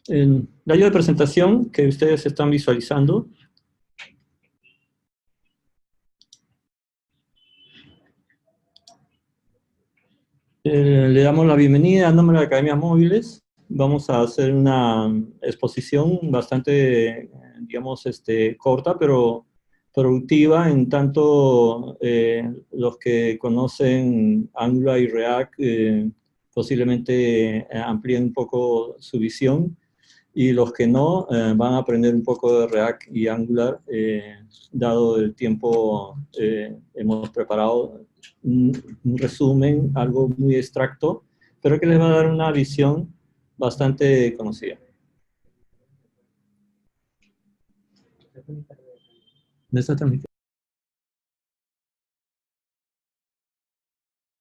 En la ayuda de presentación que ustedes están visualizando, le damos la bienvenida a nombre de Academias Móviles. Vamos a hacer una exposición bastante, digamos, corta, pero productiva, en tanto los que conocen Angular y React posiblemente amplíen un poco su visión, y los que no van a aprender un poco de React y Angular. Dado el tiempo, hemos preparado un resumen, algo muy extracto, pero que les va a dar una visión bastante conocida. ¿Me está transmitiendo?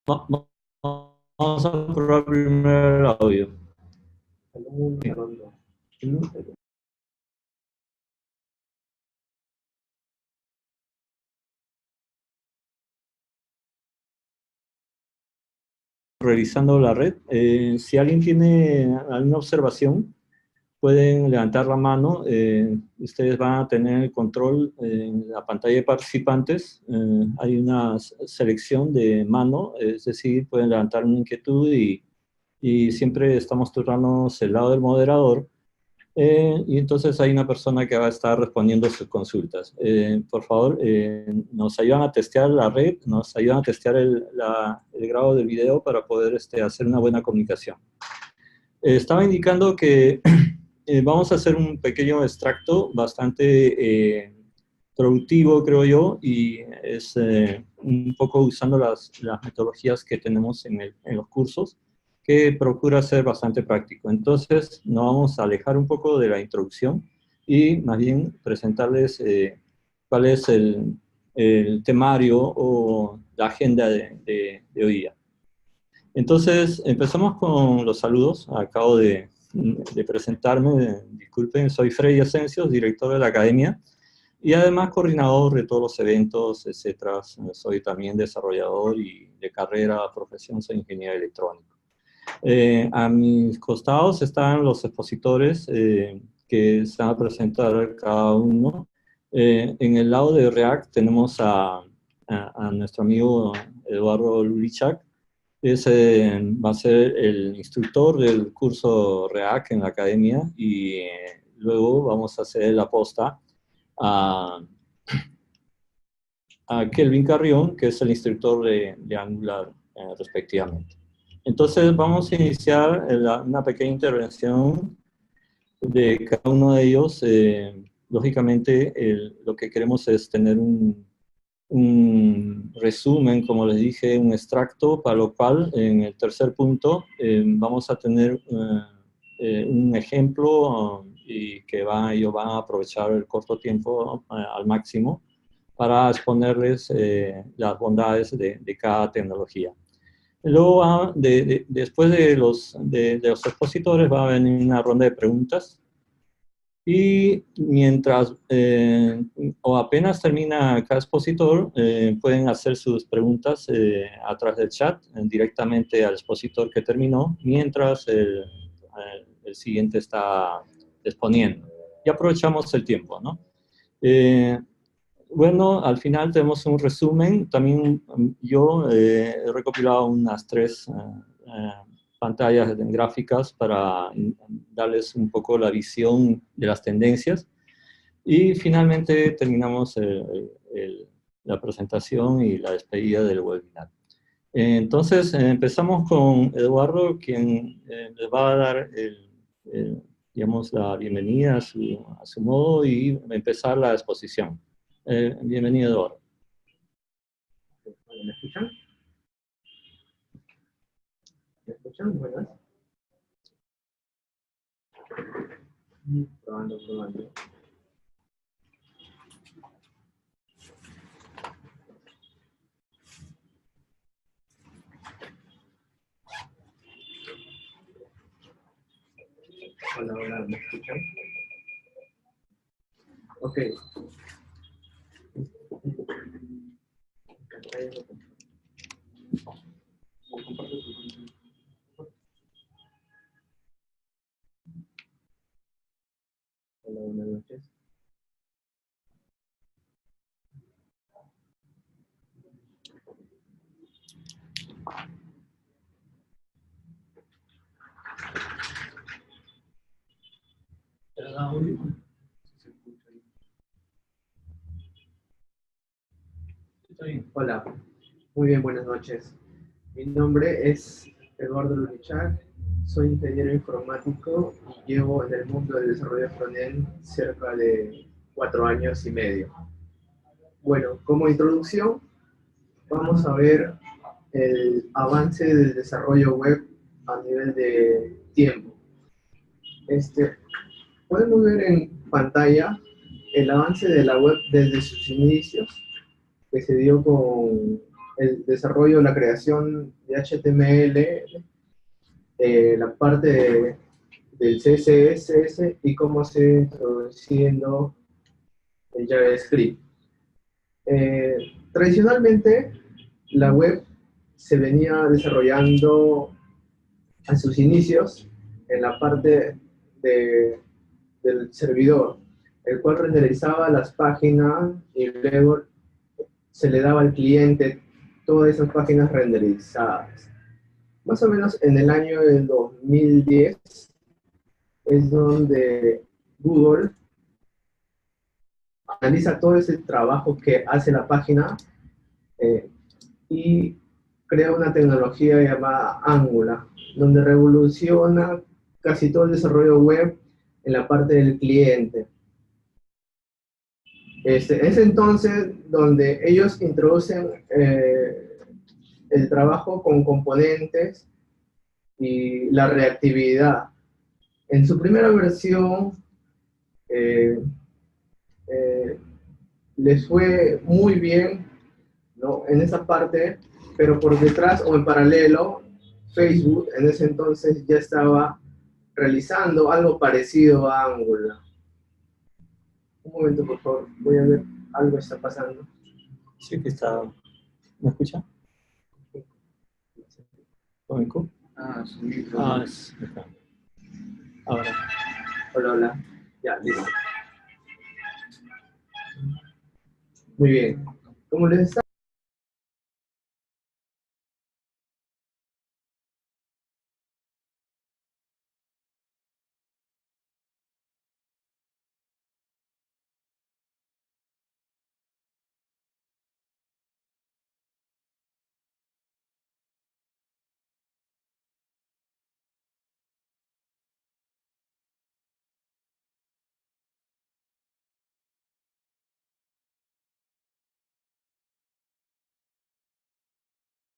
Vamos a probar primero el audio. Revisando la red, si alguien tiene alguna observación, pueden levantar la mano. Ustedes van a tener el control en la pantalla de participantes. Hay una selección de mano, es decir, pueden levantar una inquietud y siempre estamos turnándonos el lado del moderador. Y entonces hay una persona que va a estar respondiendo sus consultas. Por favor, nos ayudan a testear la red, nos ayudan a testear el grado del video para poder hacer una buena comunicación. Estaba indicando que vamos a hacer un pequeño extracto bastante productivo, creo yo, y es un poco usando las metodologías que tenemos en los cursos, que procura ser bastante práctico. Entonces, nos vamos a alejar un poco de la introducción y más bien presentarles cuál es el temario o la agenda de hoy día. Entonces, empezamos con los saludos. Acabo de presentarme, disculpen, soy Freddy Asencios, director de la academia, y además coordinador de todos los eventos, etcétera. Soy también desarrollador y de carrera, profesión, soy ingeniero electrónico. A mis costados están los expositores que se van a presentar cada uno. En el lado de React tenemos a nuestro amigo Eduardo Lulichak. Ese va a ser el instructor del curso React en la academia, y luego vamos a hacer la posta a Kelvin Carrión, que es el instructor de Angular respectivamente. Entonces vamos a iniciar una pequeña intervención de cada uno de ellos. Lógicamente lo que queremos es tener un resumen, como les dije, un extracto, para lo cual en el tercer punto vamos a tener un ejemplo y que ellos van a aprovechar el corto tiempo al máximo para exponerles las bondades de cada tecnología. Luego, después de los expositores, va a venir una ronda de preguntas. Y mientras o apenas termina cada expositor, pueden hacer sus preguntas a través del chat directamente al expositor que terminó, mientras el siguiente está exponiendo. Y aprovechamos el tiempo, ¿no? Bueno, al final tenemos un resumen. También yo he recopilado unas 3 pantallas gráficas para darles un poco la visión de las tendencias. Y finalmente terminamos la presentación y la despedida del webinar. Entonces, empezamos con Eduardo, quien les va a dar digamos, la bienvenida a su modo y empezar la exposición. Bienvenido, Eduardo. ¿Me escuchan? ¿Me escuchan? ¿Buenas? Probando, probando. Hola, hola, ¿me escuchan? Ok. Hola, buenas noches. Hola, muy bien, buenas noches. Mi nombre es Eduardo Lurichak, soy ingeniero informático y llevo en el mundo del desarrollo frontend cerca de 4 años y medio. Bueno, como introducción, vamos a ver el avance del desarrollo web a nivel de tiempo. Podemos ver en pantalla el avance de la web desde sus inicios, que se dio con el desarrollo, la creación de HTML, la parte del CSS y cómo se ha introduciendo el JavaScript. Tradicionalmente, la web se venía desarrollando a sus inicios en la parte del servidor, el cual renderizaba las páginas y luego se le daba al cliente todas esas páginas renderizadas. Más o menos en el año del 2010 es donde Google analiza todo ese trabajo que hace la página y crea una tecnología llamada Angular, donde revoluciona casi todo el desarrollo web en la parte del cliente. Es entonces donde ellos introducen el trabajo con componentes y la reactividad. En su primera versión eh, eh, les fue muy bien, ¿no?, en esa parte, pero por detrás o en paralelo, Facebook en ese entonces ya estaba realizando algo parecido a Angular. Un momento, por favor, voy a ver, algo está pasando. Sí, que está. ¿Me escucha? ¿Con eco? Su micro. Está. Ahora. Hola, hola. Ya, listo. Muy bien. Como les estaba...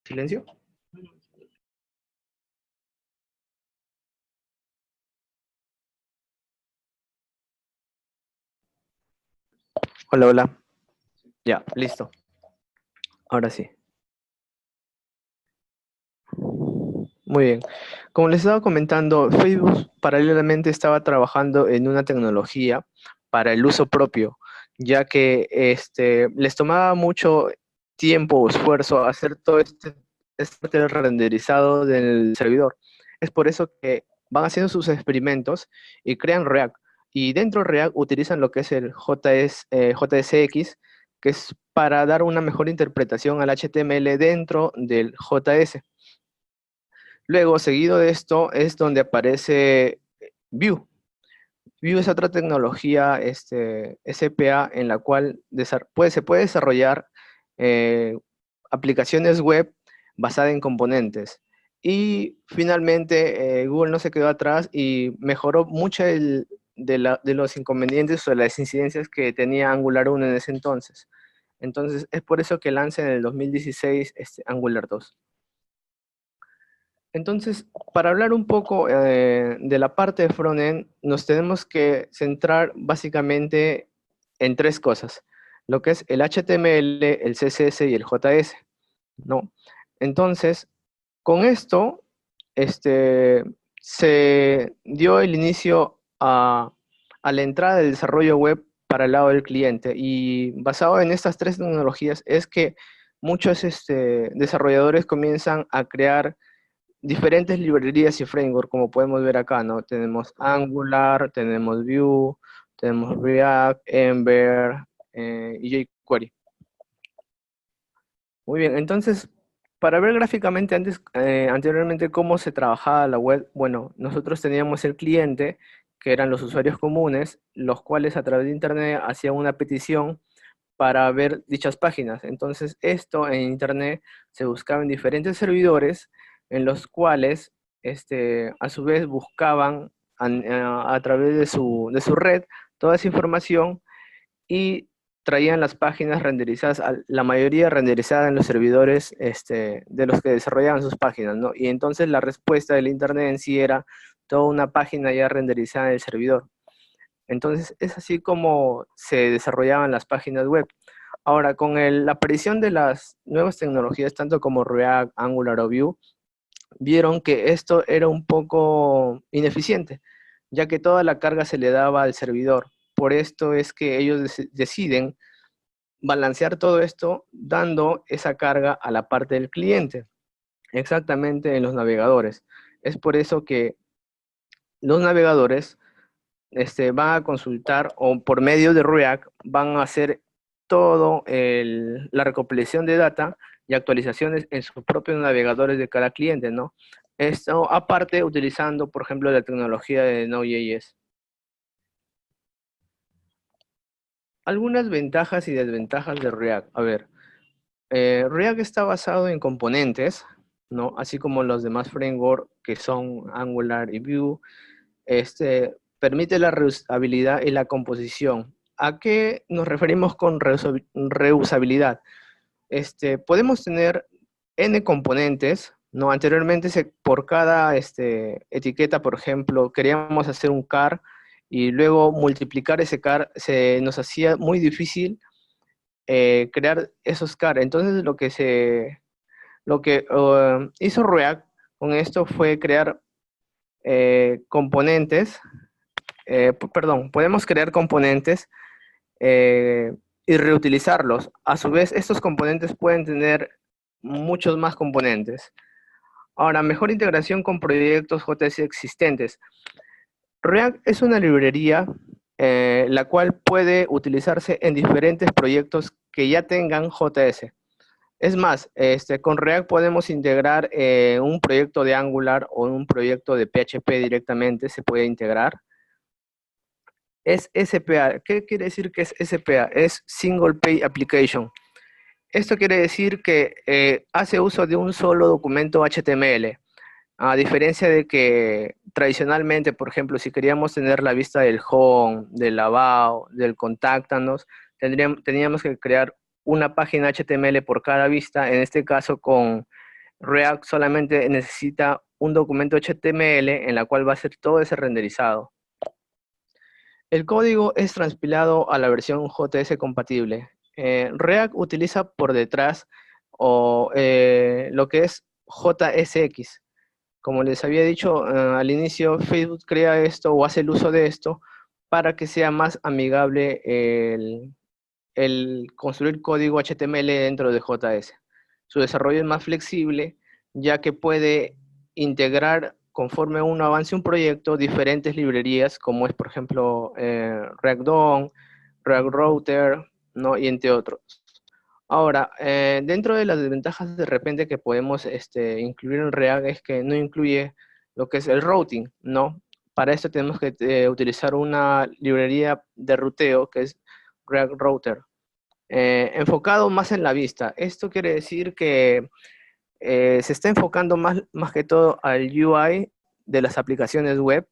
¿Silencio? Hola, hola. Ya, listo. Ahora sí. Muy bien. Como les estaba comentando, Facebook paralelamente estaba trabajando en una tecnología para el uso propio, ya que les tomaba mucho tiempo o esfuerzo hacer todo este renderizado del servidor. Es por eso que van haciendo sus experimentos y crean React. Y dentro de React utilizan lo que es el JSX, que es para dar una mejor interpretación al HTML dentro del JS. Luego, seguido de esto, es donde aparece Vue. Vue es otra tecnología SPA en la cual se puede desarrollar aplicaciones web basadas en componentes. Y finalmente, Google no se quedó atrás y mejoró mucho de los inconvenientes o de las incidencias que tenía Angular 1 en ese entonces. Entonces, es por eso que lanza en el 2016 Angular 2. Entonces, para hablar un poco de la parte de frontend, nos tenemos que centrar básicamente en tres cosas, lo que es el HTML, el CSS y el JS, ¿no? Entonces, con esto, se dio el inicio a la entrada del desarrollo web para el lado del cliente, y basado en estas tres tecnologías es que muchos desarrolladores comienzan a crear diferentes librerías y frameworks, como podemos ver acá, ¿no? Tenemos Angular, tenemos Vue, Tenemos React, Ember y jQuery. Muy bien, entonces, para ver gráficamente anteriormente cómo se trabajaba la web, bueno, nosotros teníamos el cliente, que eran los usuarios comunes, los cuales a través de Internet hacían una petición para ver dichas páginas. Entonces, esto en Internet se buscaba en diferentes servidores, en los cuales, a su vez, buscaban a través de su red toda esa información y traían las páginas renderizadas, la mayoría renderizada en los servidores de los que desarrollaban sus páginas, ¿no? Y entonces la respuesta del Internet en sí era toda una página ya renderizada en el servidor. Entonces es así como se desarrollaban las páginas web. Ahora, con la aparición de las nuevas tecnologías, tanto como React, Angular o Vue, vieron que esto era un poco ineficiente, ya que toda la carga se le daba al servidor. Por esto es que ellos deciden balancear todo esto dando esa carga a la parte del cliente, exactamente en los navegadores. Es por eso que los navegadores van a consultar o por medio de React van a hacer todo la recopilación de data y actualizaciones en sus propios navegadores de cada cliente, ¿no? Esto aparte utilizando, por ejemplo, la tecnología de Node.js. Algunas ventajas y desventajas de React. A ver, React está basado en componentes, ¿no? Así como los demás frameworks que son Angular y Vue. Permite la reusabilidad y la composición. ¿A qué nos referimos con reusabilidad? Podemos tener N componentes, ¿no? Anteriormente por cada etiqueta, por ejemplo, queríamos hacer un car y luego multiplicar ese car se nos hacía muy difícil crear esos car. Entonces lo que hizo React con esto fue crear componentes, perdón, podemos crear componentes y reutilizarlos. A su vez, estos componentes pueden tener muchos más componentes. Ahora, mejor integración con proyectos JS existentes. React es una librería la cual puede utilizarse en diferentes proyectos que ya tengan JS. Es más, con React podemos integrar un proyecto de Angular o un proyecto de PHP directamente, se puede integrar. Es SPA. ¿Qué quiere decir que es SPA? Es Single Page Application. Esto quiere decir que hace uso de un solo documento HTML. A diferencia de que tradicionalmente, por ejemplo, si queríamos tener la vista del home, del about, del contáctanos, teníamos que crear una página HTML por cada vista. En este caso, con React solamente necesita un documento HTML en la cual va a ser todo ese renderizado. El código es transpilado a la versión JS compatible. React utiliza por detrás lo que es JSX. Como les había dicho al inicio, Facebook crea esto o hace el uso de esto para que sea más amigable el construir código HTML dentro de JS. Su desarrollo es más flexible, ya que puede integrar conforme uno avance un proyecto diferentes librerías, como es, por ejemplo, React DOM, React Router, ¿no? Y entre otros. Ahora, dentro de las desventajas de repente que podemos incluir en React es que no incluye lo que es el routing, ¿no? Para esto tenemos que utilizar una librería de ruteo que es React Router, enfocado más en la vista. Esto quiere decir que se está enfocando más que todo al UI de las aplicaciones web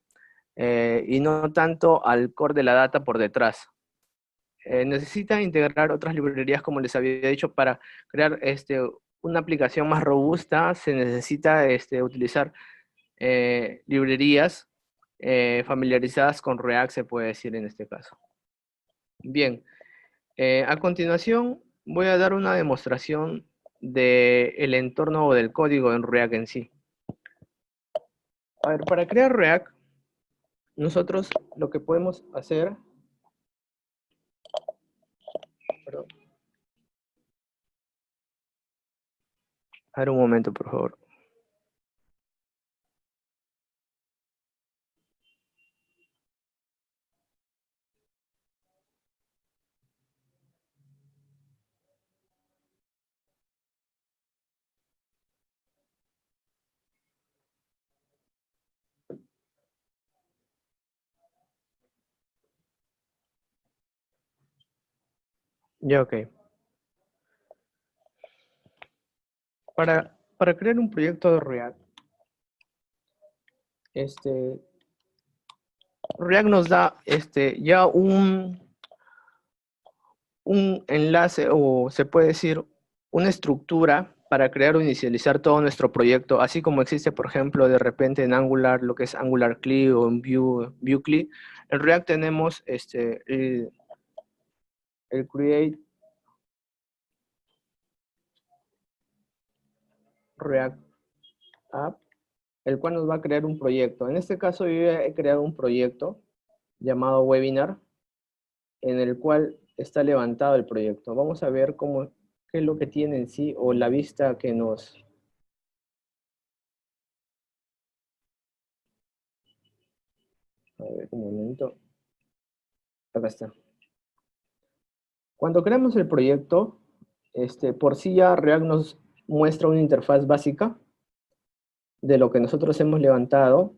y no tanto al core de la data por detrás. Necesita integrar otras librerías, como les había dicho, para crear una aplicación más robusta. Se necesita utilizar librerías familiarizadas con React, se puede decir en este caso. Bien, a continuación voy a dar una demostración del entorno o del código en React en sí. A ver, para crear React, nosotros lo que podemos hacer... Perdón. A ver, un momento, por favor. Ya, ok. Para crear un proyecto de React, React nos da ya un enlace, o se puede decir una estructura para crear o inicializar todo nuestro proyecto, así como existe, por ejemplo, de repente en Angular, lo que es Angular CLI o en Vue CLI. En React tenemos el Create React App, el cual nos va a crear un proyecto. En este caso yo he creado un proyecto llamado Webinar, en el cual está levantado el proyecto. Vamos a ver qué es lo que tiene en sí, o la vista que nos... A ver, un momento. Acá está. Cuando creamos el proyecto, por sí ya React nos muestra una interfaz básica de lo que nosotros hemos levantado.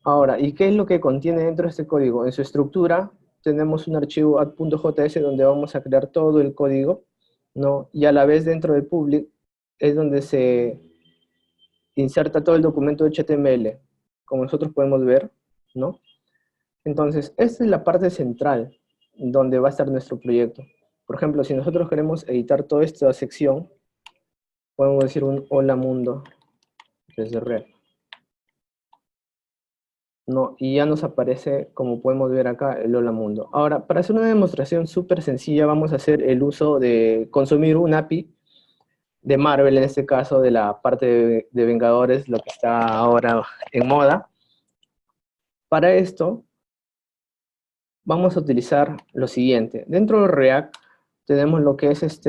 Ahora, ¿y qué es lo que contiene dentro de este código? En su estructura tenemos un archivo add.js donde vamos a crear todo el código, ¿no? Y a la vez dentro del public es donde se inserta todo el documento de HTML, como nosotros podemos ver, ¿no? Entonces, esta es la parte central donde va a estar nuestro proyecto. Por ejemplo, si nosotros queremos editar toda esta sección, podemos decir un hola mundo desde React, ¿no? Y ya nos aparece, como podemos ver acá, el hola mundo. Ahora, para hacer una demostración súper sencilla, vamos a hacer el uso de consumir un API de Marvel, en este caso, de la parte de Vengadores, lo que está ahora en moda. Para esto, vamos a utilizar lo siguiente. Dentro de React tenemos lo que es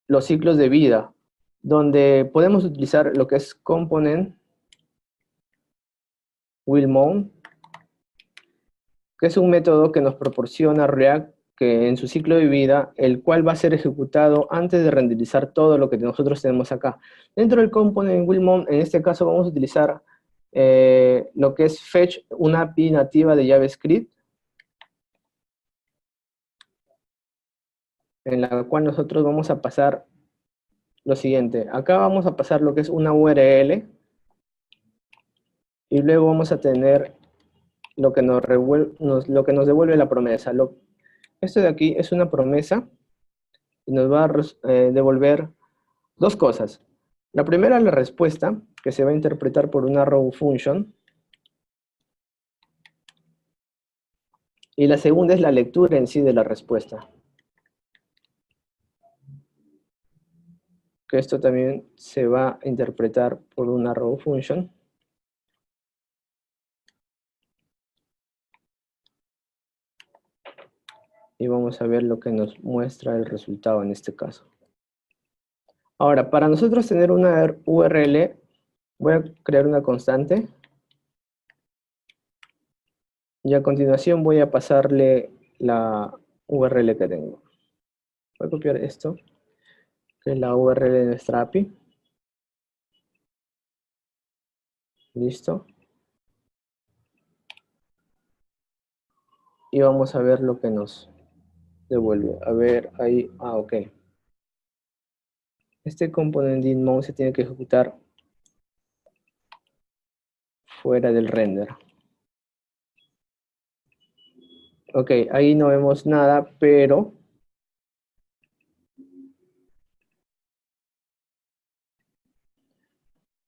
los ciclos de vida, donde podemos utilizar lo que es component will mount, que es un método que nos proporciona React, que en su ciclo de vida, el cual va a ser ejecutado antes de renderizar todo lo que nosotros tenemos acá. Dentro del component will mount, en este caso vamos a utilizar lo que es fetch, una API nativa de JavaScript, en la cual nosotros vamos a pasar lo siguiente. Acá vamos a pasar lo que es una URL, y luego vamos a tener lo que nos devuelve la promesa. Esto de aquí es una promesa y nos va a devolver dos cosas. La primera es la respuesta, que se va a interpretar por una raw function. Y la segunda es la lectura en sí de la respuesta. Que esto también se va a interpretar por una raw function. Y vamos a ver lo que nos muestra el resultado en este caso. Ahora, para nosotros tener una URL, voy a crear una constante. Y a continuación voy a pasarle la URL que tengo. Voy a copiar esto, que es la URL de nuestra API. Listo. Y vamos a ver lo que nos devuelve. A ver, ahí, ok. Este component mount se tiene que ejecutar fuera del render. Ok, ahí no vemos nada, pero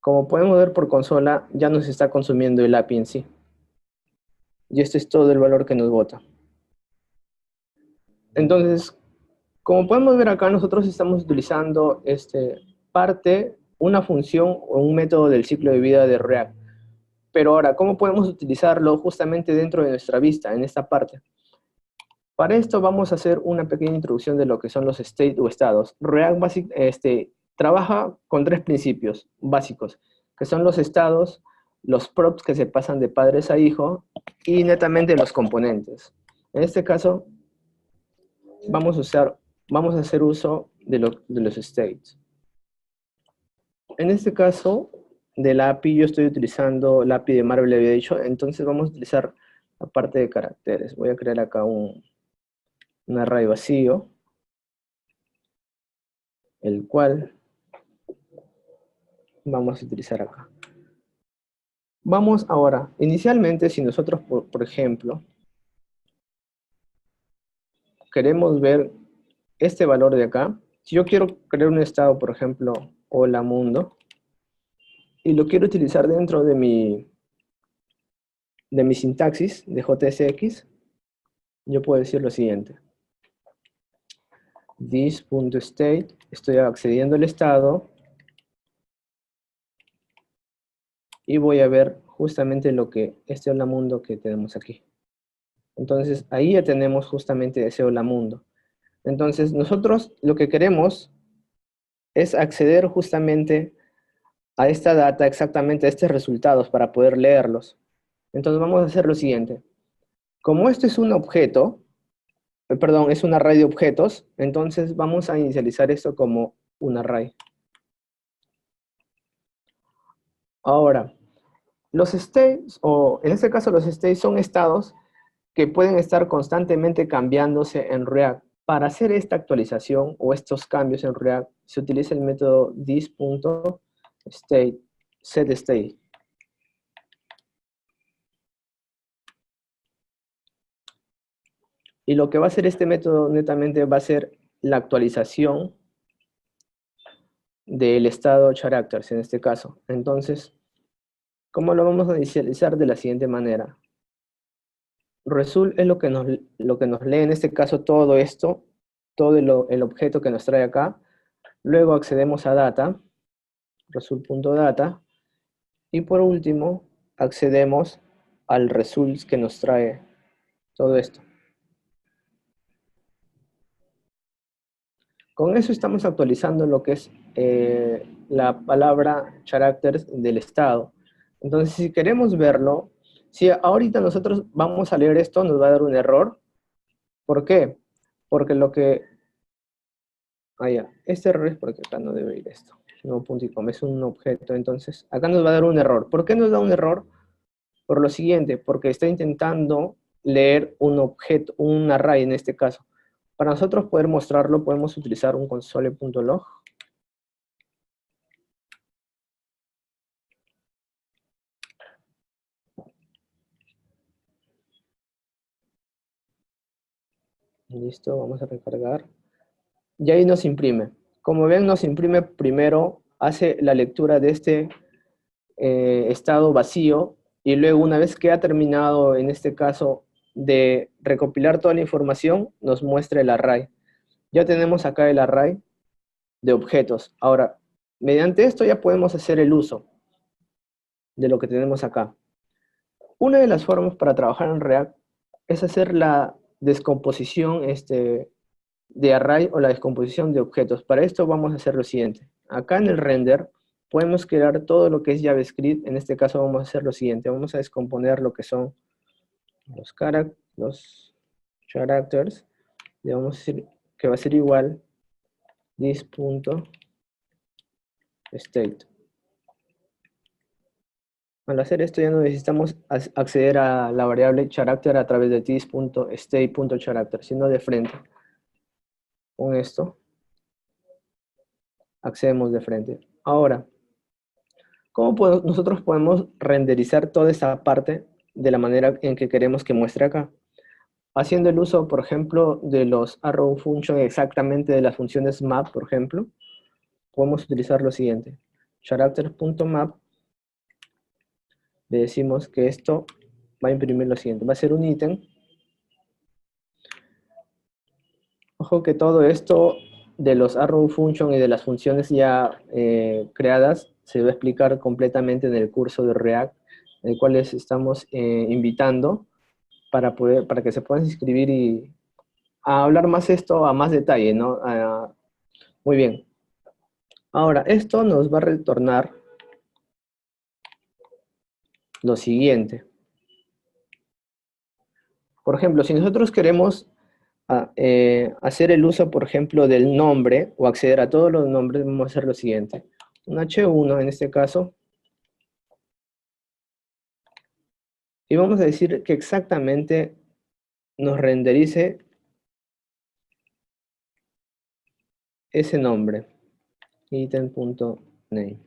como podemos ver por consola, ya nos está consumiendo el API en sí. Y este es todo el valor que nos bota. Entonces, como podemos ver acá, nosotros estamos utilizando una función o un método del ciclo de vida de React. Pero ahora, ¿cómo podemos utilizarlo justamente dentro de nuestra vista, en esta parte? Para esto vamos a hacer una pequeña introducción de lo que son los state o estados. React trabaja con tres principios básicos, que son los estados, los props que se pasan de padres a hijo y netamente los componentes. En este caso, vamos a hacer uso de los states. En este caso, de la API, yo estoy utilizando la API de Marvel, le había dicho, entonces vamos a utilizar la parte de caracteres. Voy a crear acá un un array vacío, el cual vamos a utilizar acá. Vamos ahora, inicialmente, si nosotros, por ejemplo, queremos ver este valor de acá, si yo quiero crear un estado, por ejemplo, hola mundo, y lo quiero utilizar dentro de mi sintaxis de JSX, yo puedo decir lo siguiente. This.state, estoy accediendo al estado, y voy a ver justamente lo que, este hola mundo que tenemos aquí. Entonces, ahí ya tenemos justamente ese hola mundo. Entonces, nosotros lo que queremos es acceder justamente a esta data, exactamente a estos resultados para poder leerlos. Entonces, vamos a hacer lo siguiente. Como esto es un objeto, perdón, es un array de objetos, entonces vamos a inicializar esto como un array. Ahora, los states, o en este caso los states son estados que pueden estar constantemente cambiándose en React. Para hacer esta actualización o estos cambios en React, se utiliza el método this.state, setState. Y lo que va a hacer este método netamente va a ser la actualización del estado characters en este caso. Entonces, ¿cómo lo vamos a inicializar? De la siguiente manera. Result es lo que nos lee en este caso todo esto, todo el objeto que nos trae acá. Luego accedemos a data, result.data, y por último accedemos al results que nos trae todo esto. Con eso estamos actualizando lo que es la palabra characters del estado. Entonces, si queremos verlo, si ahorita nosotros vamos a leer esto, nos va a dar un error. ¿Por qué? Porque lo que... este error es porque acá no debe ir esto. No punto y coma, es un objeto. Entonces, acá nos va a dar un error. ¿Por qué nos da un error? Por lo siguiente, porque está intentando leer un objeto, un array en este caso. Para nosotros poder mostrarlo, podemos utilizar un console.log. Listo, vamos a recargar. Y ahí nos imprime. Como ven, nos imprime primero, hace la lectura de este estado vacío, y luego una vez que ha terminado, en este caso, de recopilar toda la información, nos muestra el array. Ya tenemos acá el array de objetos. Ahora, mediante esto ya podemos hacer el uso de lo que tenemos acá. Una de las formas para trabajar en React es hacer la descomposición de array o la descomposición de objetos. Para esto vamos a hacer lo siguiente. Acá en el render podemos crear todo lo que es JavaScript. En este caso vamos a hacer lo siguiente. Vamos a descomponer lo que son los characters. Le vamos a decir que va a ser igual this.state. Al hacer esto ya no necesitamos acceder a la variable character a través de this.state.character, sino de frente. Con esto accedemos de frente. Ahora, ¿cómo nosotros podemos renderizar toda esa parte de la manera en que queremos que muestre acá? Haciendo el uso, por ejemplo, de los arrow function, exactamente de las funciones map, por ejemplo, podemos utilizar lo siguiente. Character.map, le decimos que esto va a imprimir lo siguiente. Va a ser un ítem. Ojo que todo esto de los arrow function y de las funciones ya creadas se va a explicar completamente en el curso de React, en el cual les estamos invitando para que se puedan inscribir y a hablar más esto a más detalle, ¿no? Muy bien. Ahora, esto nos va a retornar lo siguiente. Por ejemplo, si nosotros queremos hacer el uso, por ejemplo, del nombre o acceder a todos los nombres, vamos a hacer lo siguiente. Un H1 en este caso. Y vamos a decir que exactamente nos renderice ese nombre, item.name.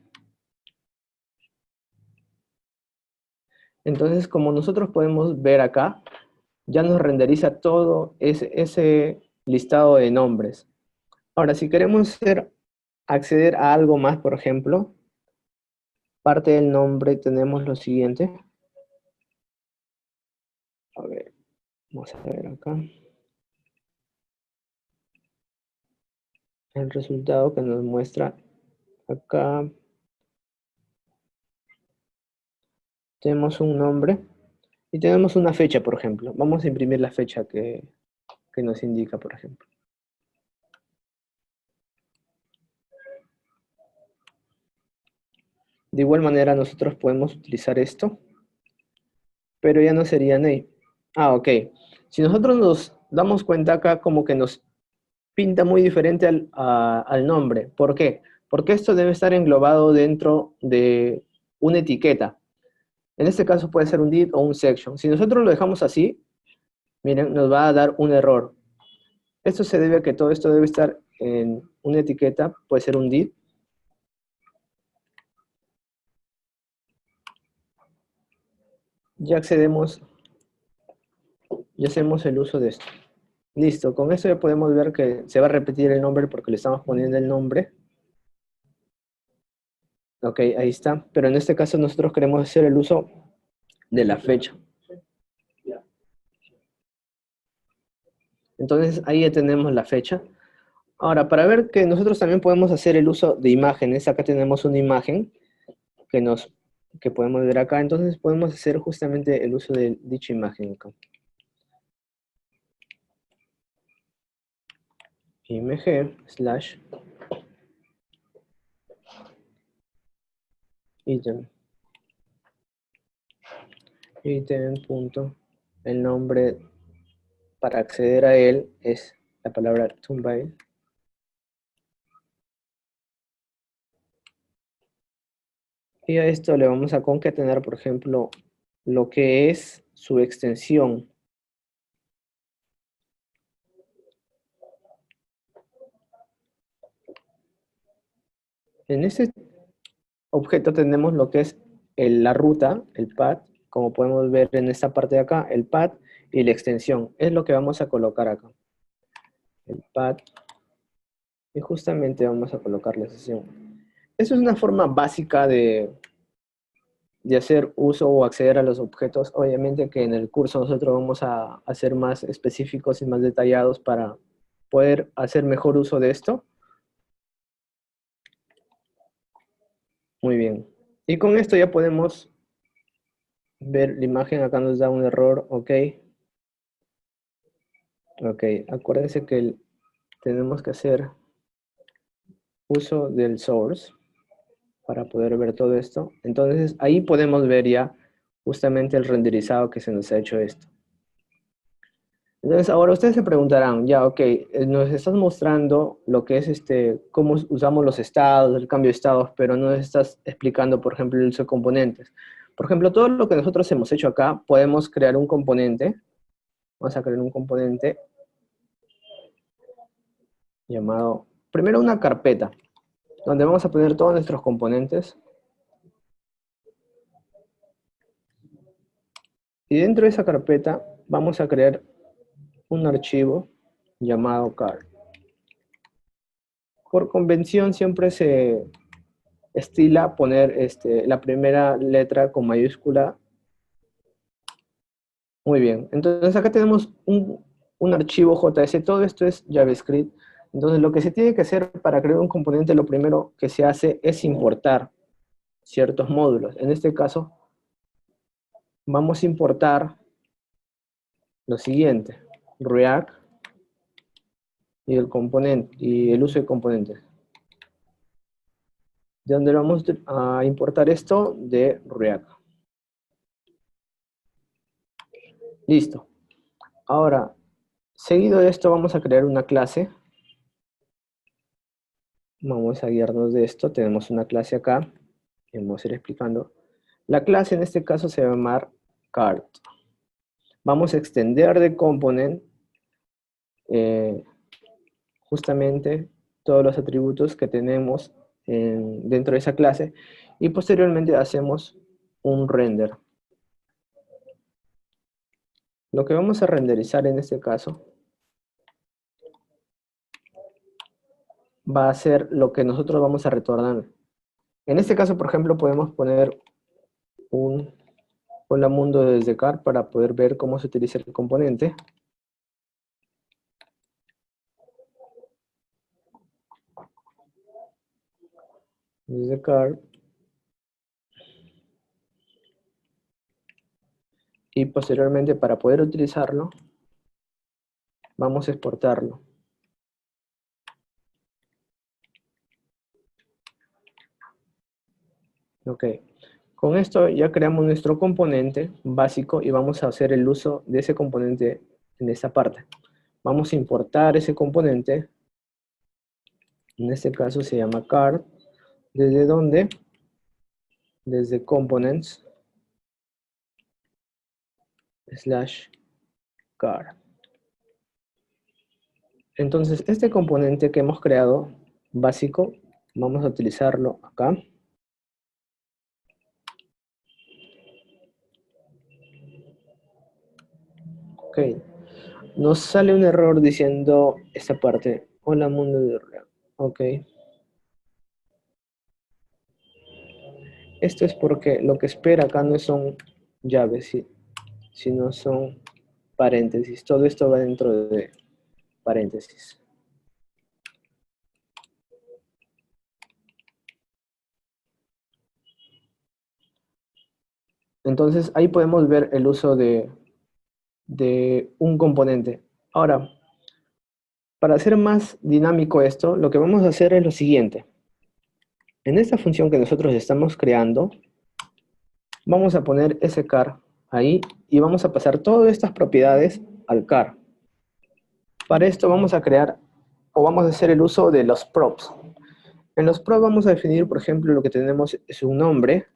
Entonces, como nosotros podemos ver acá, ya nos renderiza todo ese listado de nombres. Ahora, si queremos acceder a algo más, por ejemplo, parte del nombre tenemos lo siguiente. A ver, vamos a ver acá. El resultado que nos muestra acá. Tenemos un nombre y tenemos una fecha, por ejemplo. Vamos a imprimir la fecha que nos indica, por ejemplo. De igual manera, nosotros podemos utilizar esto, pero ya no sería name. Ah, ok. Si nosotros nos damos cuenta acá, como que nos pinta muy diferente al nombre. ¿Por qué? Porque esto debe estar englobado dentro de una etiqueta. En este caso puede ser un div o un section. Si nosotros lo dejamos así, miren, nos va a dar un error. Esto se debe a que todo esto debe estar en una etiqueta, puede ser un div. Ya accedemos, ya hacemos el uso de esto. Listo, con esto ya podemos ver que se va a repetir el nombre porque le estamos poniendo el nombre. Ok, ahí está. Pero en este caso nosotros queremos hacer el uso de la fecha. Entonces ahí ya tenemos la fecha. Ahora, para ver que nosotros también podemos hacer el uso de imágenes, acá tenemos una imagen que podemos ver acá. Entonces podemos hacer justamente el uso de dicha imagen acá. img slash item punto, el nombre para acceder a él es la palabra Thumbnail. Y a esto le vamos a concatenar, por ejemplo, lo que es su extensión. En este objeto tenemos lo que es la ruta, el path, como podemos ver en esta parte de acá, el path y la extensión. Es lo que vamos a colocar acá. El path. Y justamente vamos a colocar la sesión. Eso es una forma básica de hacer uso o acceder a los objetos. Obviamente que en el curso nosotros vamos a ser más específicos y más detallados para poder hacer mejor uso de esto. Muy bien. Y con esto ya podemos ver la imagen. Acá nos da un error. Ok. Ok. Acuérdense que tenemos que hacer uso del source para poder ver todo esto. Entonces ahí podemos ver ya justamente el renderizado que se nos ha hecho esto. Entonces ahora ustedes se preguntarán, ya, ok, nos estás mostrando lo que es cómo usamos los estados, el cambio de estados, pero no nos estás explicando, por ejemplo, el uso de componentes. Por ejemplo, todo lo que nosotros hemos hecho acá, podemos crear un componente. Vamos a crear un componente llamado, primero una carpeta, donde vamos a poner todos nuestros componentes. Y dentro de esa carpeta vamos a crear un archivo llamado car. Por convención siempre se estila poner la primera letra con mayúscula. Muy bien, entonces acá tenemos un archivo JS, todo esto es JavaScript. Entonces lo que se tiene que hacer para crear un componente, lo primero que se hace es importar ciertos módulos. En este caso, vamos a importar lo siguiente, React y el componente, y el uso de componentes. ¿De dónde vamos a importar esto? De React. Listo. Ahora, seguido de esto vamos a crear una clase. Vamos a guiarnos de esto. Tenemos una clase acá. Que vamos a ir explicando. La clase en este caso se va a llamar cart. Vamos a extender de component justamente todos los atributos que tenemos dentro de esa clase y posteriormente hacemos un render. Lo que vamos a renderizar en este caso va a ser lo que nosotros vamos a retornar. En este caso, por ejemplo, podemos poner un hola mundo desde car para poder ver cómo se utiliza el componente. Desde car. Y posteriormente, para poder utilizarlo, vamos a exportarlo. Ok. Con esto ya creamos nuestro componente básico y vamos a hacer el uso de ese componente en esta parte. Vamos a importar ese componente. En este caso se llama card. ¿Desde dónde? Desde components / card. Entonces, este componente que hemos creado, básico, vamos a utilizarlo acá. Ok. Nos sale un error diciendo esta parte. Hola mundo de Real. Ok. Esto es porque lo que espera acá no son llaves, sino son paréntesis. Todo esto va dentro de paréntesis. Entonces, ahí podemos ver el uso de un componente. Ahora, para hacer más dinámico esto, lo que vamos a hacer es lo siguiente. En esta función que nosotros estamos creando, vamos a poner ese car ahí y vamos a pasar todas estas propiedades al car. Para esto vamos a crear o vamos a hacer el uso de los props. En los props vamos a definir, por ejemplo, lo que tenemos es un nombre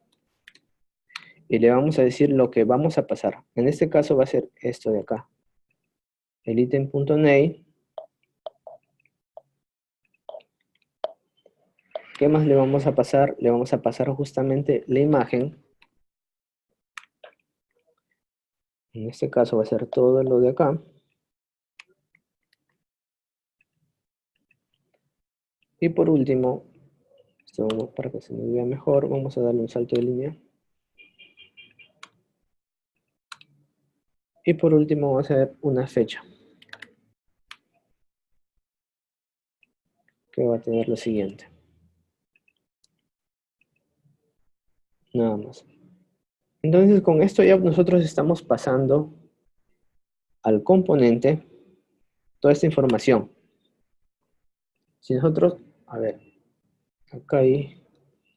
y le vamos a decir lo que vamos a pasar. En este caso va a ser esto de acá. El item.name. ¿Qué más le vamos a pasar? Le vamos a pasar justamente la imagen. En este caso va a ser todo lo de acá. Y por último, para que se nos vea mejor, vamos a darle un salto de línea. Y por último vamos a hacer una fecha. Que va a tener lo siguiente. Nada más. Entonces con esto ya nosotros estamos pasando al componente toda esta información. Si nosotros, a ver, acá ahí,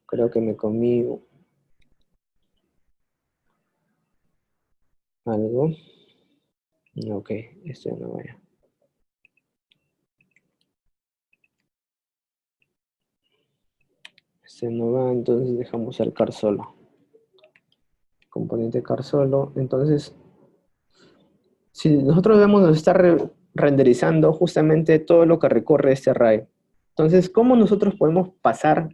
creo que me comí algo. Ok, esto ya no vaya. Este no va, entonces dejamos el car solo. Componente car solo. Entonces, si nosotros vemos, nos está renderizando justamente todo lo que recorre este array. Entonces, ¿cómo nosotros podemos pasar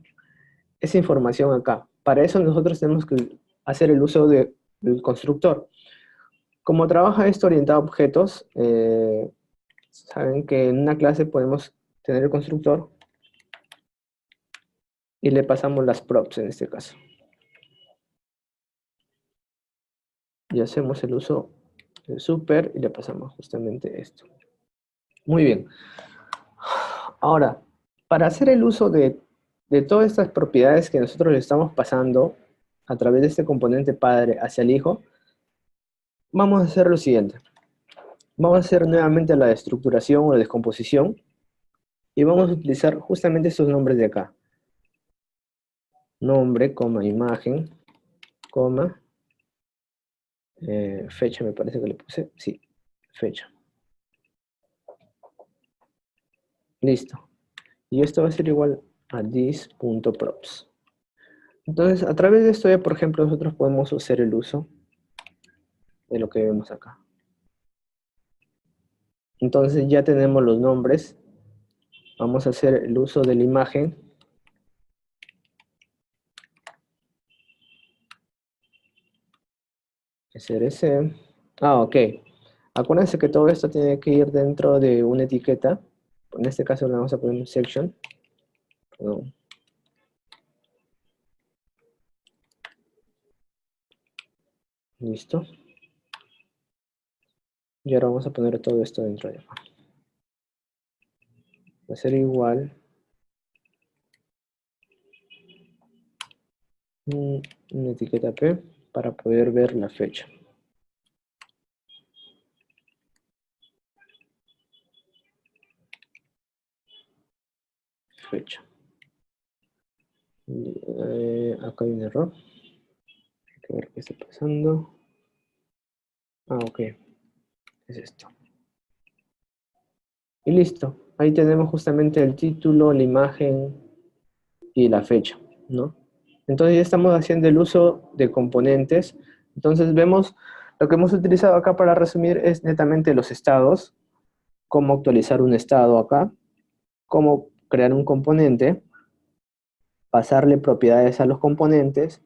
esa información acá? Para eso nosotros tenemos que hacer el uso del constructor. Como trabaja esto orientado a objetos, saben que en una clase podemos tener el constructor y le pasamos las props en este caso. Y hacemos el uso del super y le pasamos justamente esto. Muy bien. Ahora, para hacer el uso de todas estas propiedades que nosotros le estamos pasando a través de este componente padre hacia el hijo, vamos a hacer lo siguiente. Vamos a hacer nuevamente la estructuración o la descomposición y vamos a utilizar justamente estos nombres de acá. Nombre, coma, imagen, coma, fecha me parece que le puse, sí, fecha. Listo. Y esto va a ser igual a this.props. Entonces, a través de esto ya, por ejemplo, nosotros podemos hacer el uso de lo que vemos acá. Entonces ya tenemos los nombres. Vamos a hacer el uso de la imagen. SRC. Ok. Acuérdense que todo esto tiene que ir dentro de una etiqueta. En este caso le vamos a poner un section. Perdón. Listo. Y ahora vamos a poner todo esto dentro de acá. Va a ser igual. Una etiqueta P para poder ver la fecha. Fecha. Acá hay un error. Hay que ver qué está pasando. Ok. Es esto. Y listo. Ahí tenemos justamente el título, la imagen y la fecha, ¿no? Entonces ya estamos haciendo el uso de componentes. Entonces vemos, lo que hemos utilizado acá para resumir es netamente los estados, cómo actualizar un estado acá, cómo crear un componente, pasarle propiedades a los componentes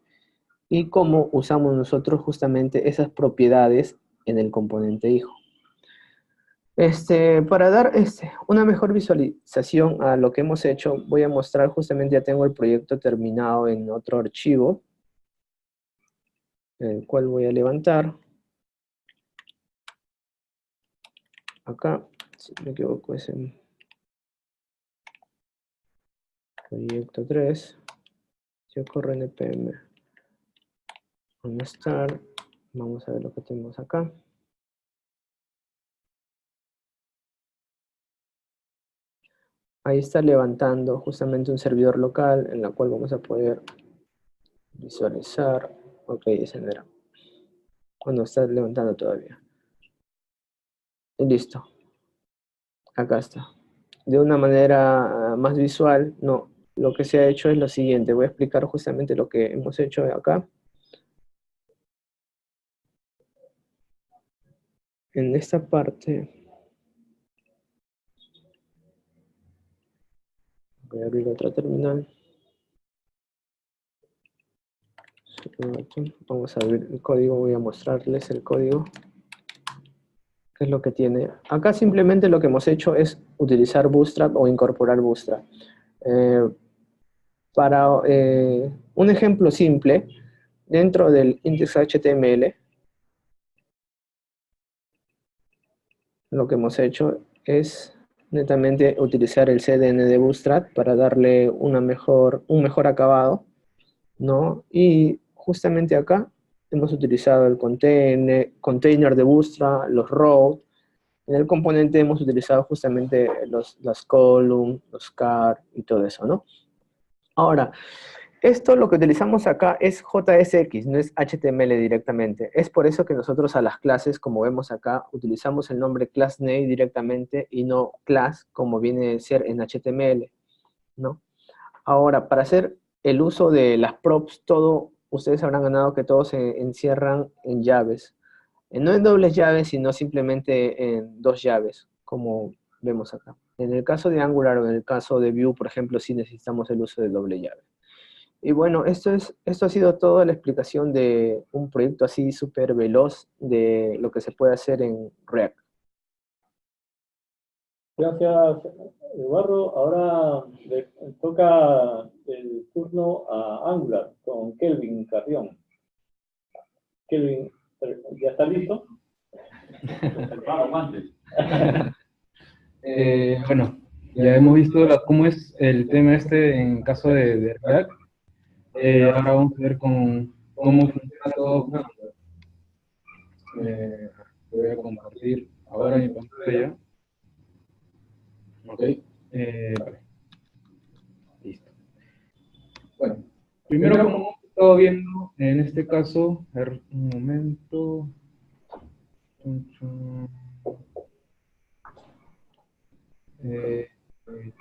y cómo usamos nosotros justamente esas propiedades en el componente hijo. Para dar una mejor visualización a lo que hemos hecho, voy a mostrar, justamente ya tengo el proyecto terminado en otro archivo, el cual voy a levantar. Acá, si no me equivoco, es en proyecto 3. Si ocurre npm start, vamos a ver lo que tenemos acá. Ahí está levantando justamente un servidor local en la cual vamos a poder visualizar. Ok, ese no era. Bueno, está levantando todavía. Y listo. Acá está. De una manera más visual, no. Lo que se ha hecho es lo siguiente. Voy a explicar justamente lo que hemos hecho acá. En esta parte, voy a abrir otra terminal. Vamos a abrir el código, voy a mostrarles el código. ¿Qué es lo que tiene? Acá simplemente lo que hemos hecho es utilizar Bootstrap o incorporar Bootstrap. Para un ejemplo simple, dentro del index.html, lo que hemos hecho es netamente utilizar el CDN de Bootstrap para darle un mejor acabado, ¿no? Y justamente acá hemos utilizado el container de Bootstrap, los rows. En el componente hemos utilizado justamente las columns, los chars y todo eso, ¿no? Ahora, esto lo que utilizamos acá es JSX, no es HTML directamente. Es por eso que nosotros a las clases, como vemos acá, utilizamos el nombre className directamente y no class, como viene a ser en HTML, ¿no? Ahora, para hacer el uso de las props, ustedes habrán ganado que todos se encierran en llaves. No en dobles llaves, sino simplemente en dos llaves, como vemos acá. En el caso de Angular o en el caso de Vue, por ejemplo, sí necesitamos el uso de doble llave. Y bueno, esto ha sido toda la explicación de un proyecto así súper veloz de lo que se puede hacer en React. Gracias, Eduardo. Ahora le toca el turno a Angular con Kelvin Carrión. Kelvin, ¿ya está listo? Bueno, ya hemos visto cómo es el tema este en caso de React. Ahora vamos a ver cómo funciona todo. Voy a compartir ahora mi pantalla. Ok. Vale. Listo. Bueno, primero como hemos estado viendo, en este caso, a ver, un momento. Eh, vale.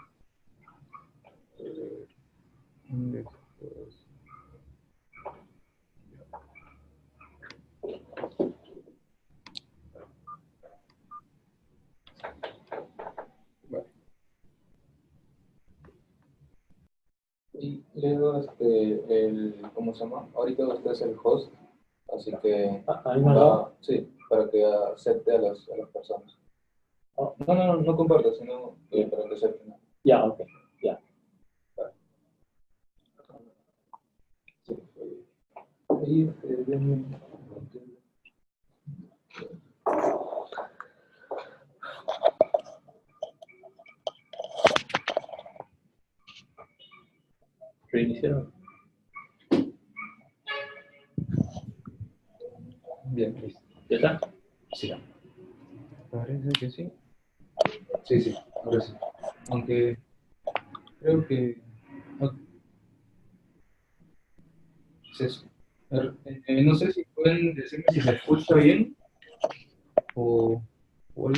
incluido ¿cómo se llama? Ahorita usted es el host, así que Ahí me lo... sí, para que acepte a las personas. No comparta, sino para que acepten. Ya, ok, ya. Sí. Ahí, Reiniciaron. bien, listo. ¿Ya está? Sí. Parece que sí. Sí, ahora sí. Aunque creo que... no sé si pueden decirme si se escucha bien o algo.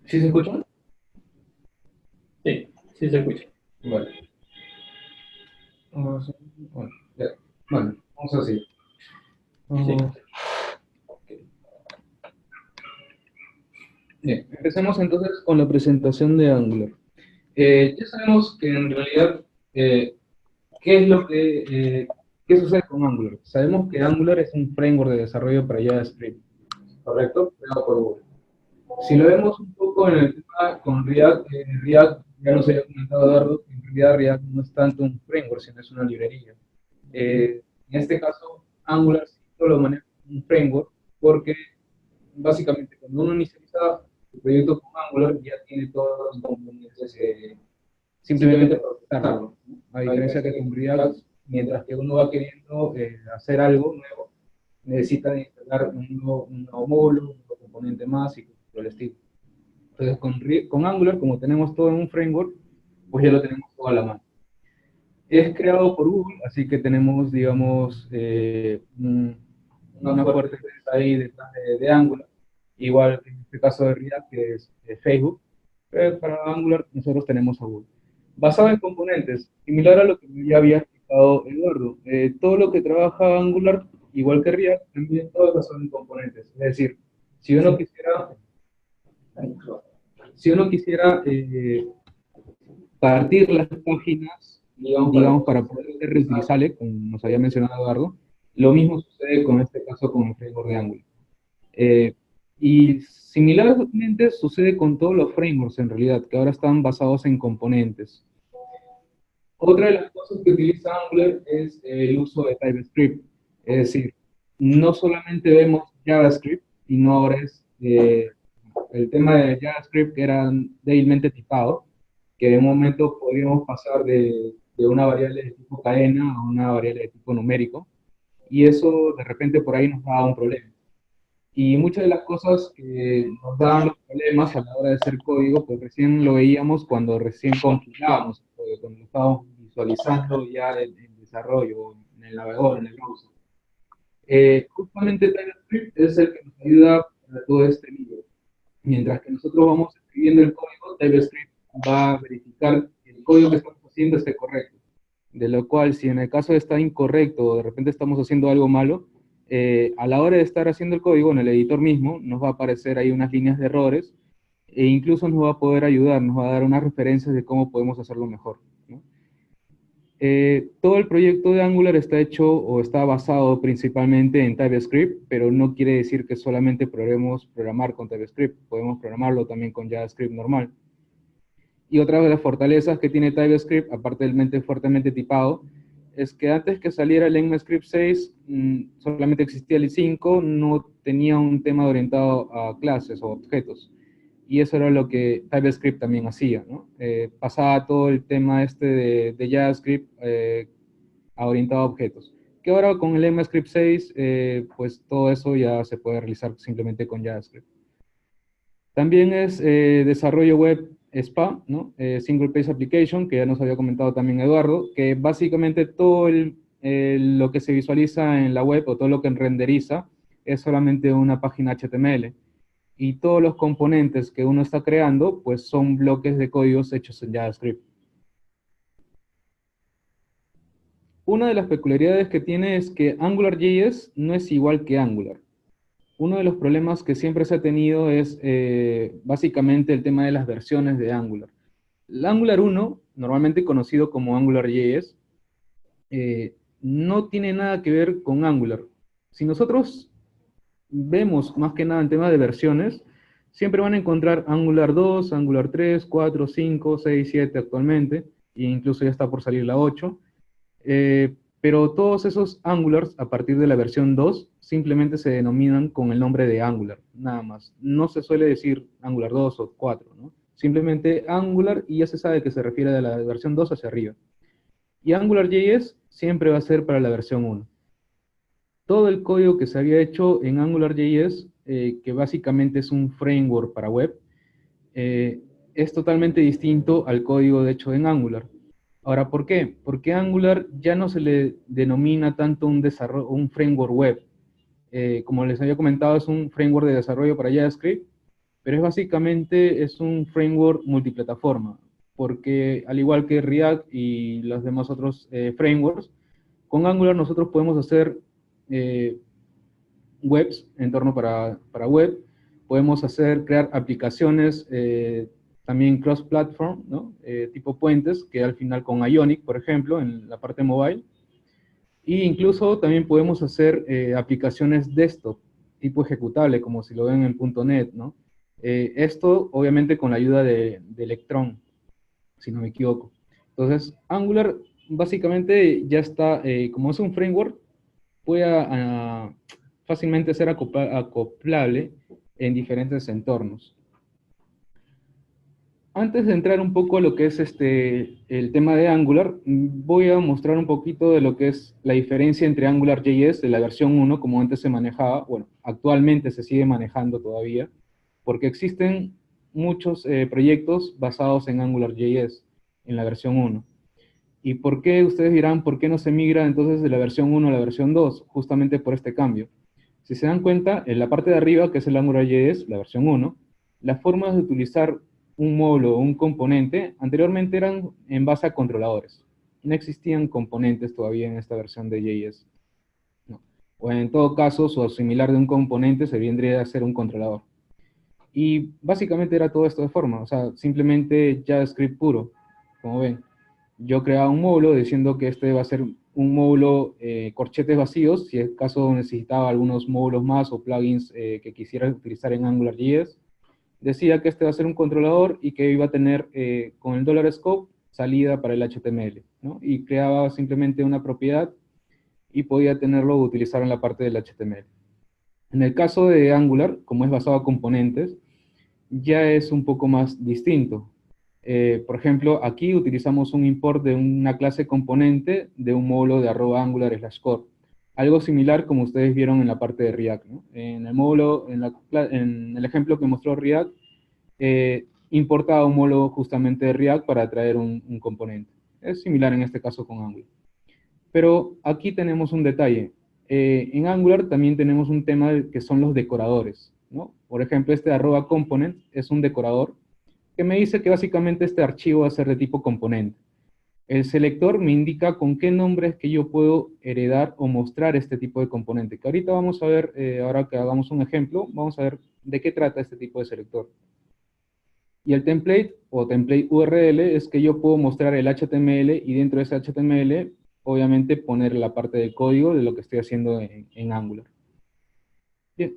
¿Sí se escucha? Sí, sí se escucha. Vale. Bueno, ya. Bueno, vamos a seguir. Sí. Bien, empecemos entonces con la presentación de Angular. Ya sabemos que en realidad, ¿qué es lo que qué sucede con Angular? Sabemos que Angular es un framework de desarrollo para JavaScript, ¿correcto? Creado por Google. Si lo vemos un poco en el tema con React, React, ya nos había comentado Eduardo, en realidad React no es tanto un framework, sino es una librería. En este caso, Angular sí lo maneja como un framework, porque básicamente cuando uno inicializa el proyecto con Angular, ya tiene todos los componentes simplemente para usarlo, ¿no? A diferencia que con React, mientras que uno va queriendo hacer algo nuevo, necesita instalar un nuevo módulo, un nuevo componente más y por el estilo. Entonces, con Angular, como tenemos todo en un framework, pues ya lo tenemos todo a la mano. Es creado por Google, así que tenemos, digamos, una fuerte empresa ahí detrás de Angular, igual que en este caso de React, que es Facebook, pero para Angular nosotros tenemos a Google. Basado en componentes, similar a lo que ya había explicado Eduardo, todo lo que trabaja Angular, igual que React, también todo es basado en componentes. Es decir, si uno quisiera partir las páginas, digamos, para poder ser reutilizable, como nos había mencionado Eduardo, lo mismo sucede con este caso con el framework de Angular. Y similarmente sucede con todos los frameworks en realidad, que ahora están basados en componentes. Otra de las cosas que utiliza Angular es el uso de TypeScript. Es decir, no solamente vemos JavaScript, sino ahora es el tema de JavaScript que era débilmente tipado, que de un momento podríamos pasar de una variable de tipo cadena a una variable de tipo numérico, y eso de repente por ahí nos da un problema. Y muchas de las cosas que nos daban los problemas a la hora de hacer código, pues recién lo veíamos cuando recién compilábamos el código, cuando lo estábamos visualizando ya en desarrollo, en el navegador, en el browser. Justamente TypeScript es el que nos ayuda para todo este lío. Mientras que nosotros vamos escribiendo el código, TypeScript va a verificar que el código que estamos haciendo esté correcto. De lo cual, si en el caso está incorrecto o de repente estamos haciendo algo malo, a la hora de estar haciendo el código en el editor mismo, nos va a aparecer ahí unas líneas de errores e incluso nos va a poder ayudar, nos va a dar unas referencias de cómo podemos hacerlo mejor, ¿no? Todo el proyecto de Angular está hecho o está basado principalmente en TypeScript, pero no quiere decir que solamente podremos programar con TypeScript, podemos programarlo también con JavaScript normal. Y otra de las fortalezas que tiene TypeScript, aparte del fuertemente tipado, es que antes que saliera el ECMAScript 6, solamente existía el 5, no tenía un tema orientado a clases o objetos. Y eso era lo que TypeScript también hacía, ¿no? Pasaba todo el tema de JavaScript orientado a objetos. Que ahora con el ECMAScript 6, pues todo eso ya se puede realizar simplemente con JavaScript. También es desarrollo web SPA, ¿no? Single Page Application, que ya nos había comentado también Eduardo, que básicamente todo lo que se visualiza en la web o todo lo que renderiza es solamente una página HTML. Y todos los componentes que uno está creando, pues son bloques de códigos hechos en JavaScript. Una de las peculiaridades que tiene es que AngularJS no es igual que Angular. Uno de los problemas que siempre se ha tenido es básicamente el tema de las versiones de Angular. El Angular 1 normalmente conocido como AngularJS, no tiene nada que ver con Angular. Si nosotros vemos más que nada en tema de versiones, siempre van a encontrar Angular 2, Angular 3, 4, 5, 6, 7 actualmente, e incluso ya está por salir la 8. Pero todos esos Angulars, a partir de la versión 2, simplemente se denominan con el nombre de Angular, nada más. No se suele decir Angular 2 o 4, ¿no? Simplemente Angular, y ya se sabe que se refiere de la versión 2 hacia arriba. Y AngularJS siempre va a ser para la versión 1. Todo el código que se había hecho en AngularJS, que básicamente es un framework para web, es totalmente distinto al código de hecho en Angular. Ahora, ¿por qué? Porque Angular ya no se le denomina tanto un framework web. Como les había comentado, es un framework de desarrollo para JavaScript, pero es un framework multiplataforma, porque al igual que React y los demás otros frameworks, con Angular nosotros podemos hacer webs, entorno para web, podemos crear aplicaciones también cross-platform, ¿no? Tipo puentes, que al final con Ionic, por ejemplo, en la parte mobile, e incluso también podemos hacer aplicaciones desktop, tipo ejecutable, como si lo ven en .NET, ¿no? Esto, obviamente, con la ayuda de Electron, si no me equivoco. Entonces, Angular, básicamente, ya está, como es un framework, puede fácilmente ser acoplable en diferentes entornos. Antes de entrar un poco a lo que es el tema de Angular, voy a mostrar un poquito de lo que es la diferencia entre AngularJS de la versión 1, como antes se manejaba, bueno, actualmente se sigue manejando todavía, porque existen muchos proyectos basados en AngularJS, en la versión 1. ¿Y por qué? Ustedes dirán, ¿por qué no se migra entonces de la versión 1 a la versión 2? Justamente por este cambio. Si se dan cuenta, en la parte de arriba, que es el AngularJS, la versión 1, las formas de utilizar un módulo o un componente anteriormente eran en base a controladores. No existían componentes todavía en esta versión de JS. No. O en todo caso, su similar de un componente se vendría a ser un controlador. Y básicamente era todo esto de forma, o sea, simplemente JavaScript puro, como ven. Yo creaba un módulo diciendo que este va a ser un módulo corchetes vacíos, si es caso necesitaba algunos módulos más o plugins que quisiera utilizar en AngularJS. Decía que este va a ser un controlador y que iba a tener con el $scope salida para el HTML, ¿no? Y creaba simplemente una propiedad y podía tenerlo o utilizar en la parte del HTML. En el caso de Angular, como es basado a componentes, ya es un poco más distinto. Por ejemplo, aquí utilizamos un import de una clase componente de un módulo de @angular/core. Algo similar como ustedes vieron en la parte de React, ¿no? En el módulo, en el ejemplo que mostró React, importaba un módulo justamente de React para traer un componente. Es similar en este caso con Angular. Pero aquí tenemos un detalle. En Angular también tenemos un tema que son los decoradores, ¿no? Por ejemplo, este @component es un decorador que me dice que básicamente este archivo va a ser de tipo componente. El selector me indica con qué nombre es que yo puedo heredar o mostrar este tipo de componente. Que ahorita vamos a ver, ahora que hagamos un ejemplo, vamos a ver de qué trata este tipo de selector. Y el template o template URL es que yo puedo mostrar el HTML y dentro de ese HTML, obviamente, poner la parte del código de lo que estoy haciendo en Angular. Bien.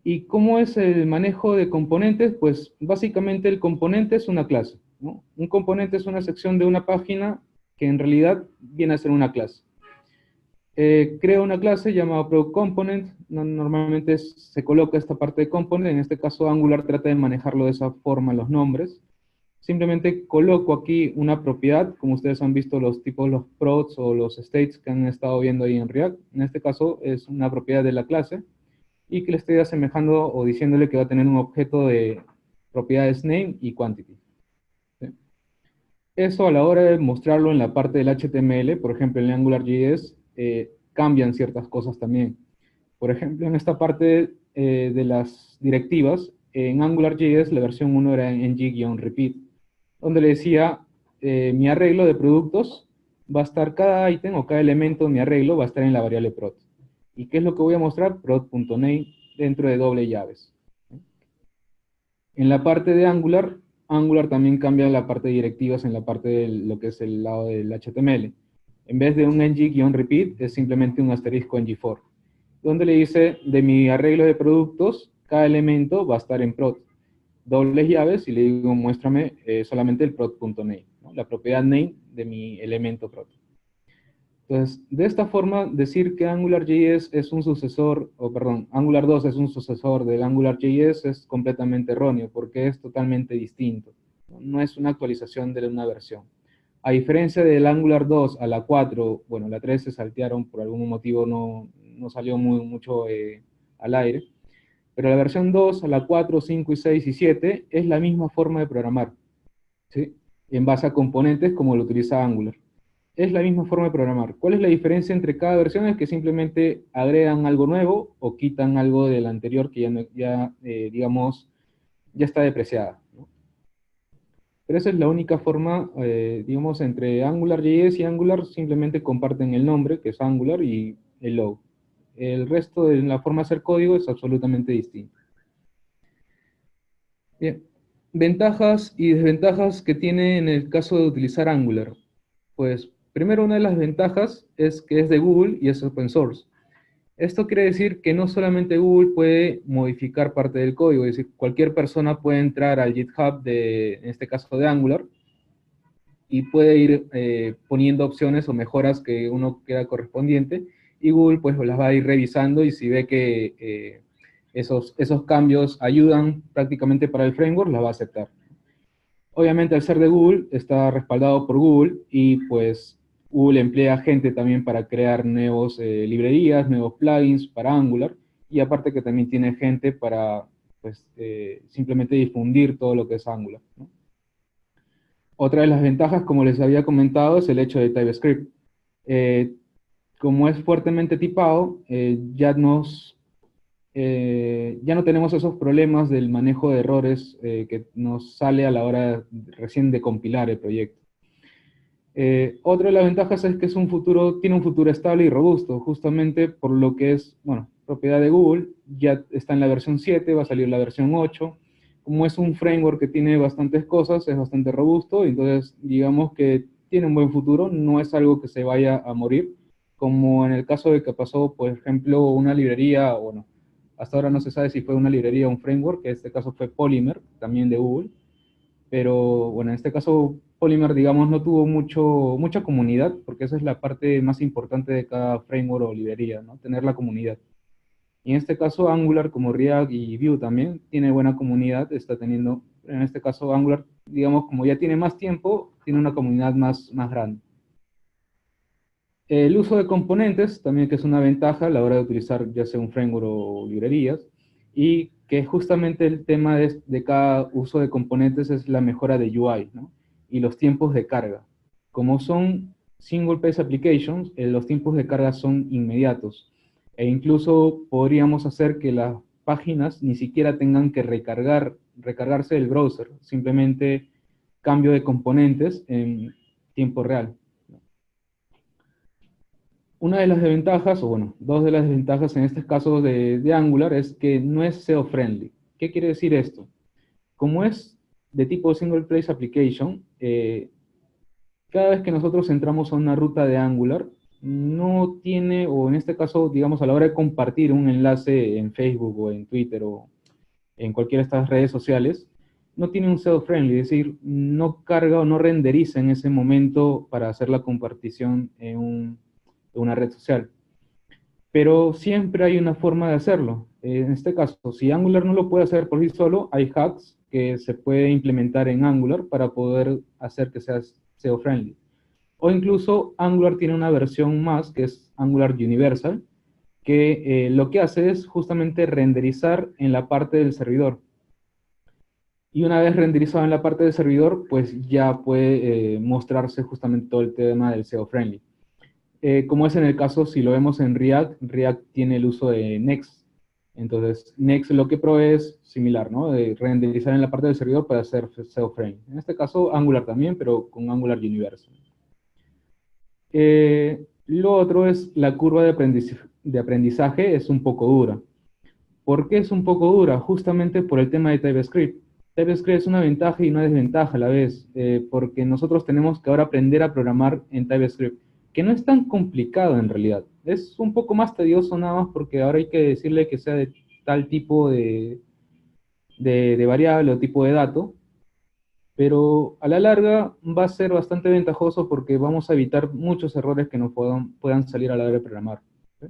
¿Y cómo es el manejo de componentes? Pues básicamente el componente es una clase, ¿no? Un componente es una sección de una página que en realidad viene a ser una clase. Creo una clase llamada ProComponent, normalmente se coloca esta parte de component, en este caso Angular trata de manejarlo de esa forma los nombres. Simplemente coloco aquí una propiedad, como ustedes han visto los tipos, los prods o los states que han estado viendo ahí en React. En este caso es una propiedad de la clase y que le estoy asemejando o diciéndole que va a tener un objeto de propiedades name y quantity. ¿Sí? Eso a la hora de mostrarlo en la parte del HTML, por ejemplo en AngularJS, cambian ciertas cosas también. Por ejemplo, en esta parte de las directivas, en AngularJS la versión 1 era en ng-repeat, donde le decía, mi arreglo de productos va a estar, cada ítem o cada elemento de mi arreglo va a estar en la variable prod. ¿Y qué es lo que voy a mostrar? Prod.name dentro de doble llaves. En la parte de Angular, Angular también cambia la parte de directivas en la parte de lo que es el lado del HTML. En vez de un ng-repeat, es simplemente un asterisco ng4, donde le dice, de mi arreglo de productos, cada elemento va a estar en prod. Dobles llaves y le digo, muéstrame solamente el prod.name, ¿no? La propiedad name de mi elemento prod. Entonces, de esta forma, decir que AngularJS es un sucesor, o perdón, Angular 2 es un sucesor del AngularJS es completamente erróneo, porque es totalmente distinto. No es una actualización de una versión. A diferencia del Angular 2 a la 4, bueno, la 3 se saltearon, por algún motivo no salió mucho al aire, pero la versión 2 a la 4, 5 y 6 y 7 es la misma forma de programar, ¿sí? En base a componentes como lo utiliza Angular. Es la misma forma de programar. ¿Cuál es la diferencia entre cada versión? Es que simplemente agregan algo nuevo o quitan algo del anterior que digamos, ya está depreciada, ¿no? Pero esa es la única forma, digamos, entre AngularJS y Angular simplemente comparten el nombre, que es Angular, y el logo. El resto de la forma de hacer código es absolutamente distinto. Bien. Ventajas y desventajas que tiene en el caso de utilizar Angular. Pues, primero, una de las ventajas es que es de Google y es open source. Esto quiere decir que no solamente Google puede modificar parte del código, es decir, cualquier persona puede entrar al GitHub en este caso de Angular, y puede ir poniendo opciones o mejoras que uno queda correspondiente, y Google pues las va a ir revisando, y si ve que esos cambios ayudan prácticamente para el framework, las va a aceptar. Obviamente, al ser de Google, está respaldado por Google, y pues Google emplea gente también para crear nuevos librerías, nuevos plugins para Angular, y aparte que también tiene gente para pues, simplemente difundir todo lo que es Angular, ¿no? Otra de las ventajas, como les había comentado, es el hecho de TypeScript. Como es fuertemente tipado, ya no tenemos esos problemas del manejo de errores que nos sale a la hora recién de compilar el proyecto. Otra de las ventajas es que tiene un futuro estable y robusto, justamente por lo que es, bueno, propiedad de Google, ya está en la versión 7, va a salir la versión 8. Como es un framework que tiene bastantes cosas, es bastante robusto, entonces digamos que tiene un buen futuro, no es algo que se vaya a morir, como en el caso de que pasó, por ejemplo, una librería, bueno, hasta ahora no se sabe si fue una librería o un framework, que en este caso fue Polymer, también de Google, pero bueno, en este caso Polymer, digamos, no tuvo mucha comunidad, porque esa es la parte más importante de cada framework o librería, ¿no? Tener la comunidad. Y en este caso Angular, como React y Vue también, tiene buena comunidad, está teniendo, en este caso Angular, digamos, como ya tiene más tiempo, tiene una comunidad más grande. El uso de componentes, también que es una ventaja a la hora de utilizar ya sea un framework o librerías, y que justamente el tema de cada uso de componentes es la mejora de UI, ¿no? Y los tiempos de carga. Como son single page applications, los tiempos de carga son inmediatos, e incluso podríamos hacer que las páginas ni siquiera tengan que recargarse del browser, simplemente cambio de componentes en tiempo real. Una de las desventajas, o bueno, dos de las desventajas en este caso de Angular es que no es SEO-friendly. ¿Qué quiere decir esto? Como es de tipo Single Page Application, cada vez que nosotros entramos a una ruta de Angular, no tiene, o en este caso, digamos, a la hora de compartir un enlace en Facebook o en Twitter o en cualquiera de estas redes sociales, no tiene un SEO-friendly, es decir, no carga o no renderiza en ese momento para hacer la compartición en una red social. Pero siempre hay una forma de hacerlo. En este caso, si Angular no lo puede hacer por sí solo, hay hacks que se puede implementar en Angular para poder hacer que sea SEO-friendly. O incluso Angular tiene una versión más, que es Angular Universal, que lo que hace es justamente renderizar en la parte del servidor. Y una vez renderizado en la parte del servidor, pues ya puede mostrarse justamente todo el tema del SEO-friendly. Como es en el caso, si lo vemos en React, React tiene el uso de Next. Entonces, Next lo que provee es similar, ¿no? De renderizar en la parte del servidor para hacer SEO-friendly. En este caso, Angular también, pero con Angular Universal. Lo otro es la curva de aprendizaje es un poco dura. ¿Por qué es un poco dura? Justamente por el tema de TypeScript. TypeScript es una ventaja y una desventaja a la vez, porque nosotros tenemos que ahora aprender a programar en TypeScript, que no es tan complicado en realidad. Es un poco más tedioso nada más porque ahora hay que decirle que sea de tal tipo de variable o tipo de dato, pero a la larga va a ser bastante ventajoso porque vamos a evitar muchos errores que nos puedan salir a la hora de programar. ¿Sí?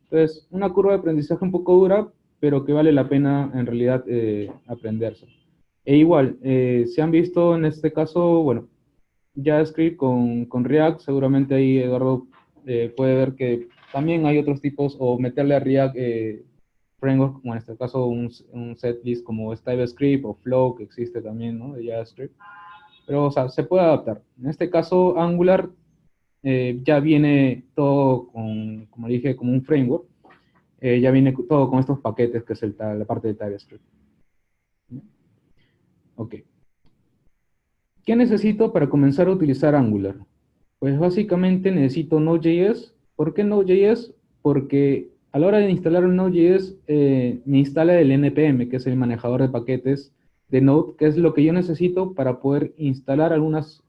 Entonces, una curva de aprendizaje un poco dura, pero que vale la pena en realidad aprenderse. E igual, se han visto en este caso, bueno, JavaScript con React, seguramente ahí Eduardo puede ver que también hay otros tipos, o meterle a React framework, como en este caso un setlist como es TypeScript o Flow, que existe también, ¿no? De JavaScript. Pero, o sea, se puede adaptar. En este caso, Angular ya viene todo con, como dije, como un framework. Ya viene todo con estos paquetes, que es la parte de TypeScript. Ok. ¿Qué necesito para comenzar a utilizar Angular? Pues básicamente necesito Node.js. ¿Por qué Node.js? Porque a la hora de instalar un Node.js, me instala el NPM, que es el manejador de paquetes de Node, que es lo que yo necesito para poder instalar algunos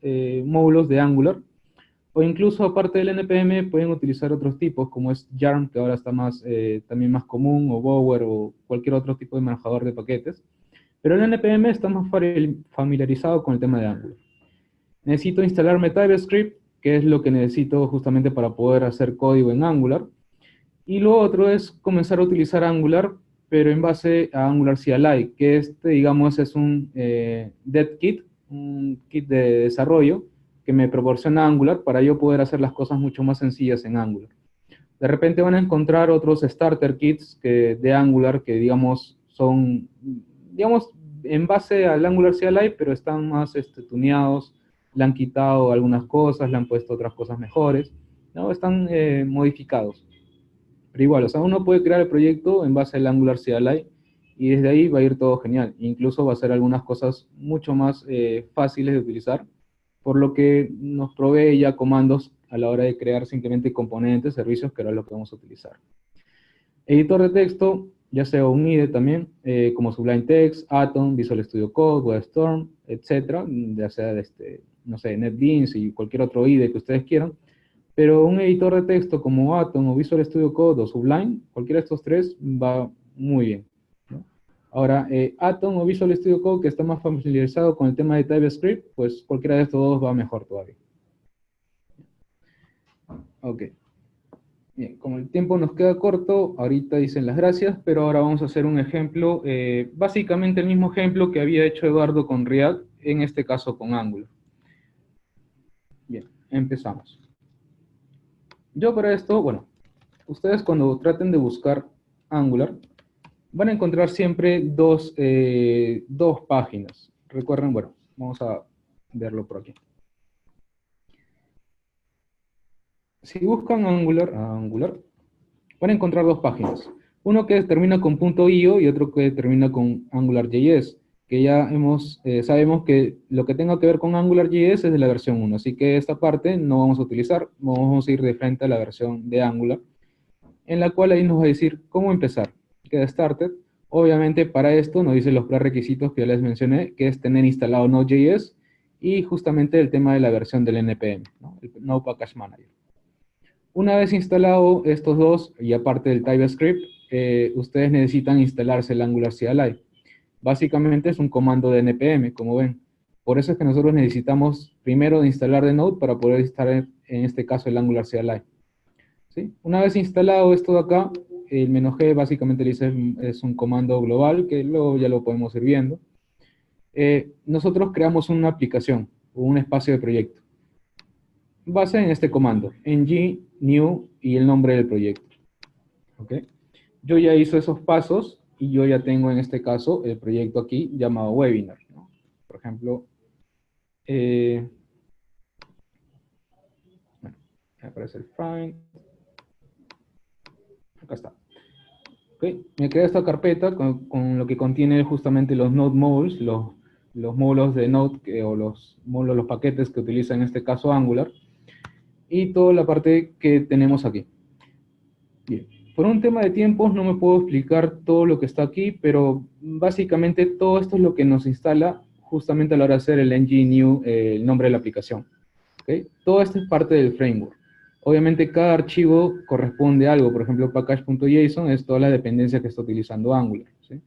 módulos de Angular. O incluso aparte del NPM pueden utilizar otros tipos, como es Yarn, que ahora está también más común, o Bower, o cualquier otro tipo de manejador de paquetes. Pero el NPM está más familiarizado con el tema de Angular. Necesito instalarme TypeScript, que es lo que necesito justamente para poder hacer código en Angular. Y lo otro es comenzar a utilizar Angular, pero en base a Angular CLI, que digamos, es un dev kit, un kit de desarrollo que me proporciona Angular para yo poder hacer las cosas mucho más sencillas en Angular. De repente van a encontrar otros starter kits de Angular que, digamos, son, digamos, en base al Angular CLI, pero están más tuneados, le han quitado algunas cosas, le han puesto otras cosas mejores, ¿no? Están modificados. Pero igual, o sea, uno puede crear el proyecto en base al Angular CLI y desde ahí va a ir todo genial. Incluso va a ser algunas cosas mucho más fáciles de utilizar, por lo que nos provee ya comandos a la hora de crear simplemente componentes, servicios, que era lo que vamos a utilizar. Editor de texto, ya sea un IDE también, como Sublime Text, Atom, Visual Studio Code, WebStorm, etcétera, ya sea no sé, NetBeans y cualquier otro IDE que ustedes quieran. Pero un editor de texto como Atom o Visual Studio Code o Sublime, cualquiera de estos tres va muy bien, ¿no? Ahora, Atom o Visual Studio Code, que está más familiarizado con el tema de TypeScript, pues cualquiera de estos dos va mejor todavía. Ok. Bien, como el tiempo nos queda corto, ahorita dicen las gracias, pero ahora vamos a hacer un ejemplo, básicamente el mismo ejemplo que había hecho Eduardo con React, en este caso con Angular. Bien, empezamos. Yo para esto, bueno, ustedes cuando traten de buscar Angular, van a encontrar siempre dos páginas. Recuerden, bueno, vamos a verlo por aquí. Si buscan Angular, van a encontrar dos páginas. Uno que termina con .io y otro que termina con AngularJS, que ya sabemos que lo que tenga que ver con AngularJS es de la versión 1, así que esta parte no vamos a utilizar, vamos a ir de frente a la versión de Angular, en la cual ahí nos va a decir cómo empezar. Queda Started. Obviamente para esto nos dice los prerequisitos que ya les mencioné, que es tener instalado Node.js y justamente el tema de la versión del NPM, ¿no? El Node Package Manager. Una vez instalado estos dos, y aparte del TypeScript, ustedes necesitan instalarse el Angular CLI. Básicamente es un comando de NPM, como ven. Por eso es que nosotros necesitamos primero de instalar de Node para poder instalar, en este caso, el Angular CLI. ¿Sí? Una vez instalado esto de acá, el -g básicamente es un comando global, que luego ya lo podemos ir viendo. Nosotros creamos una aplicación, o un espacio de proyecto. Base en este comando, ng, new y el nombre del proyecto. ¿Ok? Yo ya hice esos pasos y yo ya tengo en este caso el proyecto aquí llamado webinar, ¿no? Por ejemplo, bueno, me aparece el find. Acá está. ¿Okay? Me queda esta carpeta con lo que contiene justamente los Node modules, los módulos de Node, o los módulos, los paquetes que utiliza en este caso Angular, y toda la parte que tenemos aquí. Bien. por un tema de tiempos no me puedo explicar todo lo que está aquí, pero básicamente todo esto es lo que nos instala justamente a la hora de hacer el ng-new, el nombre de la aplicación. ¿Okay? Todo esto es parte del framework. Obviamente cada archivo corresponde a algo, por ejemplo package.json es toda la dependencia que está utilizando Angular. ¿Sí?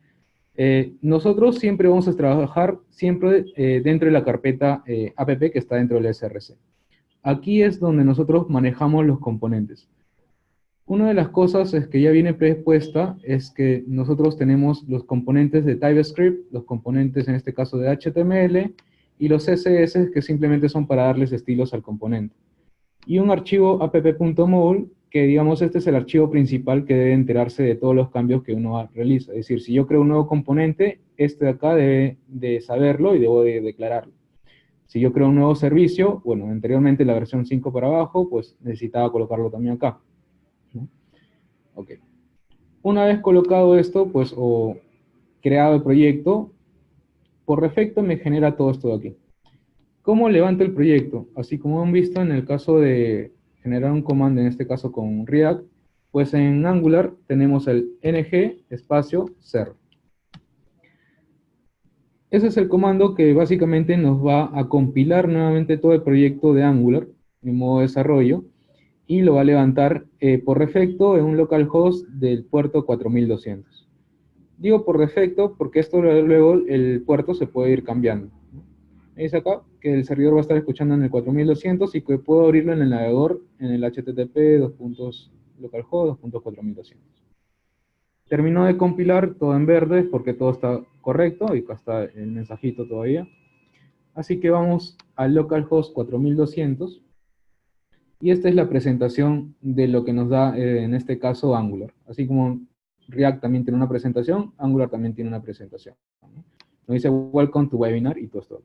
Nosotros siempre vamos a trabajar siempre dentro de la carpeta app que está dentro del SRC. Aquí es donde nosotros manejamos los componentes. Una de las cosas es que ya viene predispuesta es que nosotros tenemos los componentes de TypeScript, los componentes en este caso de HTML, y los CSS que simplemente son para darles estilos al componente. Y un archivo app.mole, que digamos este es el archivo principal que debe enterarse de todos los cambios que uno realiza. Es decir, si yo creo un nuevo componente, este de acá debe de saberlo y debo de declararlo. Si yo creo un nuevo servicio, bueno, anteriormente la versión 5 para abajo, pues necesitaba colocarlo también acá. ¿No? Ok. Una vez colocado esto, pues, o creado el proyecto, por defecto me genera todo esto de aquí. ¿Cómo levanto el proyecto? Así como han visto en el caso de generar un comando, en este caso con React, pues en Angular tenemos el ng espacio ser. Ese es el comando que básicamente nos va a compilar nuevamente todo el proyecto de Angular en modo desarrollo y lo va a levantar por defecto en un localhost del puerto 4200. Digo por defecto porque esto luego el puerto se puede ir cambiando. Dice acá que el servidor va a estar escuchando en el 4200 y que puedo abrirlo en el navegador en el http localhost 2.4200. Terminó de compilar todo en verde porque todo está correcto y acá está el mensajito todavía. Así que vamos al localhost 4200 y esta es la presentación de lo que nos da en este caso Angular. Así como React también tiene una presentación, Angular también tiene una presentación. Nos dice Welcome to Webinar y todo esto.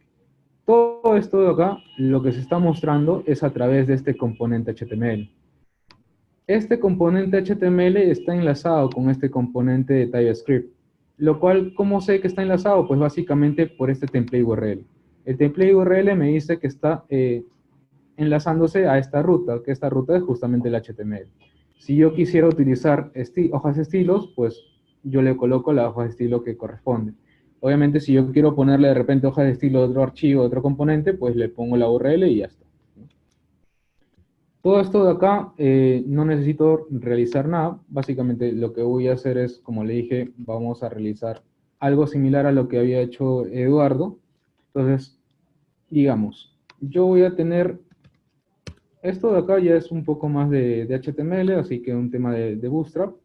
Todo esto de acá, lo que se está mostrando es a través de este componente HTML. Este componente HTML está enlazado con este componente de TypeScript. Lo cual, ¿cómo sé que está enlazado? Pues básicamente por este template URL. El template URL me dice que está enlazándose a esta ruta, que esta ruta es justamente el HTML. Si yo quisiera utilizar hojas de estilos, pues yo le coloco la hoja de estilo que corresponde. Obviamente, si yo quiero ponerle de repente hoja de estilo de otro archivo, de otro componente, pues le pongo la URL y ya está. Todo esto de acá, no necesito realizar nada. Básicamente lo que voy a hacer es, como le dije, vamos a realizar algo similar a lo que había hecho Eduardo. Entonces, digamos, yo voy a tener, esto de acá ya es un poco más de HTML, así que un tema de Bootstrap.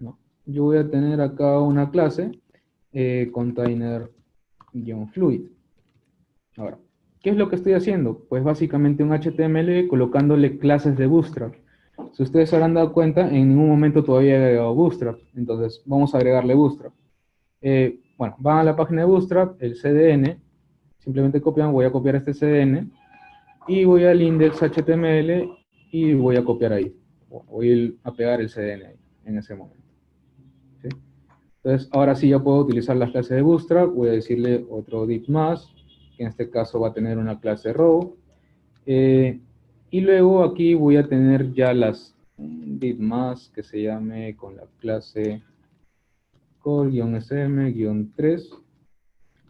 ¿No? Yo voy a tener acá una clase, container-fluid. Ahora, ¿qué es lo que estoy haciendo? Pues básicamente un HTML colocándole clases de Bootstrap. Si ustedes se habrán dado cuenta, en ningún momento todavía he agregado Bootstrap. Entonces, vamos a agregarle Bootstrap. Bueno, van a la página de Bootstrap, el CDN, simplemente copian, voy a copiar este CDN, y voy al index.html y voy a copiar ahí. Voy a pegar el CDN ahí, en ese momento. ¿Sí? Entonces, ahora sí ya puedo utilizar las clases de Bootstrap, voy a decirle otro div más, que en este caso va a tener una clase row, y luego aquí voy a tener ya las div más que se llame con la clase call-sm-3,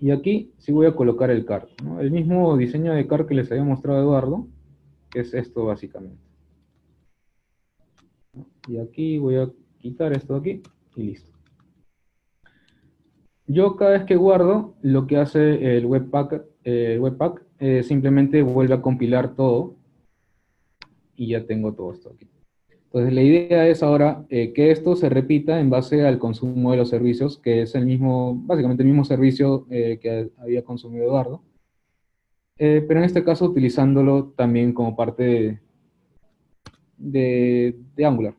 y aquí sí voy a colocar el card, ¿no? El mismo diseño de card que les había mostrado Eduardo, que es esto básicamente. Y aquí voy a quitar esto de aquí, y listo. Yo cada vez que guardo, lo que hace el Webpack simplemente vuelve a compilar todo y ya tengo todo esto aquí. Entonces la idea es ahora que esto se repita en base al consumo de los servicios, que es el mismo, básicamente el mismo servicio que había consumido Eduardo, pero en este caso utilizándolo también como parte de Angular.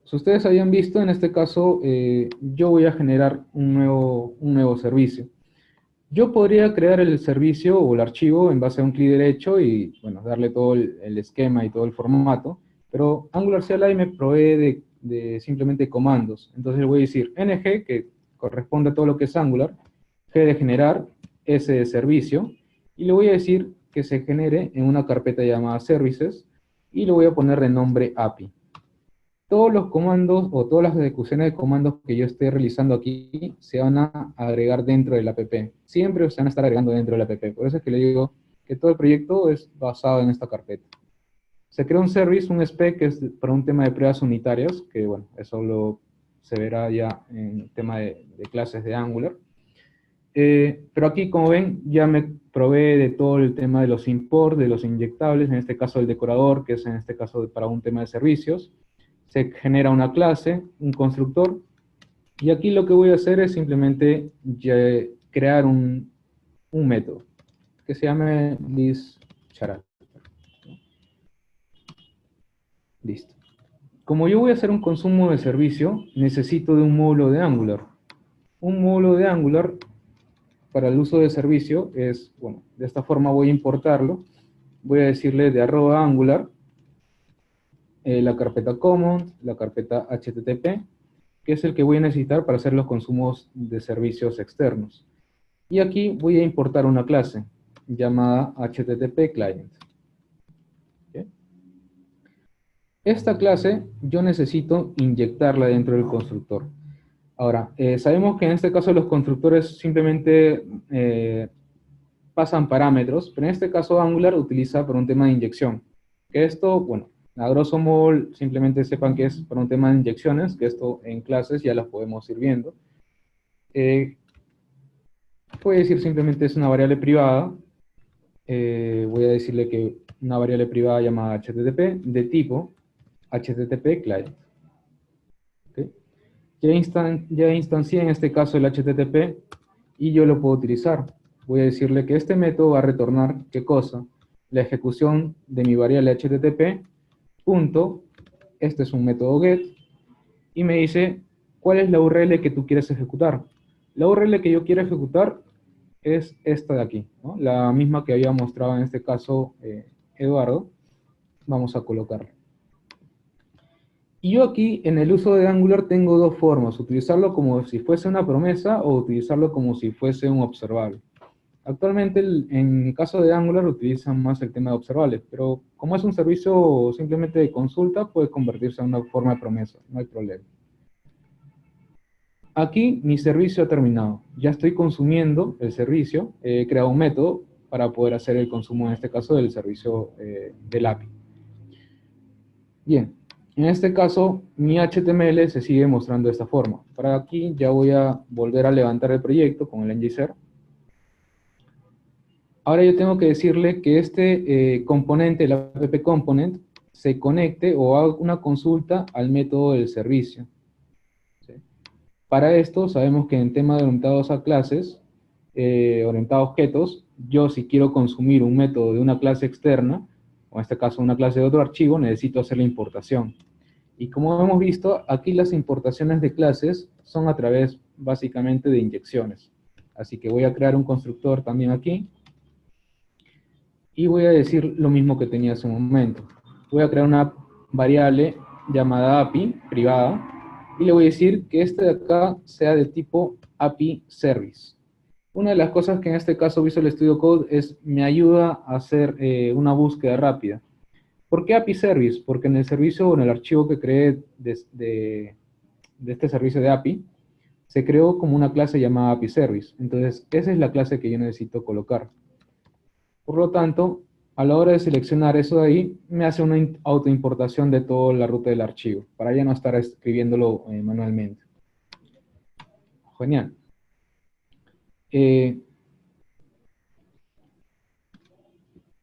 Si ustedes habían visto, en este caso, yo voy a generar un nuevo servicio. Yo podría crear el servicio o el archivo en base a un clic derecho y, bueno, darle todo el esquema y todo el formato, pero Angular CLI me provee de simplemente comandos. Entonces le voy a decir ng, que corresponde a todo lo que es Angular, g de generar, s de servicio, y le voy a decir que se genere en una carpeta llamada services, y le voy a poner de nombre API. Todos los comandos o todas las ejecuciones de comandos que yo esté realizando aquí se van a agregar dentro del app. Siempre se van a estar agregando dentro del app. Por eso es que le digo que todo el proyecto es basado en esta carpeta. Se crea un service, un spec, que es para un tema de pruebas unitarias, que bueno, eso se verá ya en el tema de clases de Angular. Pero aquí, como ven, ya me provee de todo el tema de los import, de los inyectables, en este caso el decorador, que es en este caso para un tema de servicios. Se genera una clase, un constructor, y aquí lo que voy a hacer es simplemente crear un método que se llame listCharacter. Listo. Como yo voy a hacer un consumo de servicio, necesito de un módulo de Angular. Un módulo de Angular para el uso de servicio es, bueno, de esta forma voy a importarlo. Voy a decirle de @Angular, la carpeta common, la carpeta HTTP, que es el que voy a necesitar para hacer los consumos de servicios externos. Y aquí voy a importar una clase llamada HTTP Client. ¿Okay? Esta clase yo necesito inyectarla dentro del constructor. Ahora, sabemos que en este caso los constructores simplemente pasan parámetros, pero en este caso Angular utiliza por un tema de inyección. Que esto, bueno, a grosso modo, simplemente sepan que es por un tema de inyecciones, que esto en clases ya las podemos ir viendo. Voy a decir simplemente es una variable privada. Voy a decirle que una variable privada llamada HTTP de tipo HTTP client. ¿Okay? Ya instancié en este caso el HTTP y yo lo puedo utilizar. Voy a decirle que este método va a retornar, ¿qué cosa? La ejecución de mi variable HTTP, punto, este es un método get, y me dice, ¿cuál es la URL que tú quieres ejecutar? La URL que yo quiero ejecutar es esta de aquí, ¿no? La misma que había mostrado en este caso Eduardo. Vamos a colocarla. Y yo aquí, en el uso de Angular, tengo dos formas, utilizarlo como si fuese una promesa o utilizarlo como si fuese un observable. Actualmente, en el caso de Angular, utilizan más el tema de observables, pero como es un servicio simplemente de consulta, puede convertirse en una forma de promesa, no hay problema. Aquí mi servicio ha terminado. Ya estoy consumiendo el servicio, he creado un método para poder hacer el consumo, en este caso, del servicio del API. Bien, en este caso, mi HTML se sigue mostrando de esta forma. Para aquí ya voy a volver a levantar el proyecto con el ngSer. Ahora yo tengo que decirle que este componente, el app component, se conecte o haga una consulta al método del servicio. ¿Sí? Para esto, sabemos que en tema de orientados a clases, orientados a objetos, yo si quiero consumir un método de una clase externa, o en este caso una clase de otro archivo, necesito hacer la importación. Y como hemos visto, aquí las importaciones de clases son a través, básicamente, de inyecciones. Así que voy a crear un constructor también aquí. Y voy a decir lo mismo que tenía hace un momento. Voy a crear una variable llamada API, privada, y le voy a decir que este de acá sea de tipo API Service. Una de las cosas que en este caso Visual Studio Code me ayuda a hacer una búsqueda rápida. ¿Por qué API Service? Porque en el servicio o en el archivo que creé de este servicio de API, se creó como una clase llamada API Service. Entonces, esa es la clase que yo necesito colocar. Por lo tanto, a la hora de seleccionar eso de ahí, me hace una autoimportación de toda la ruta del archivo, para ya no estar escribiéndolo manualmente. Genial.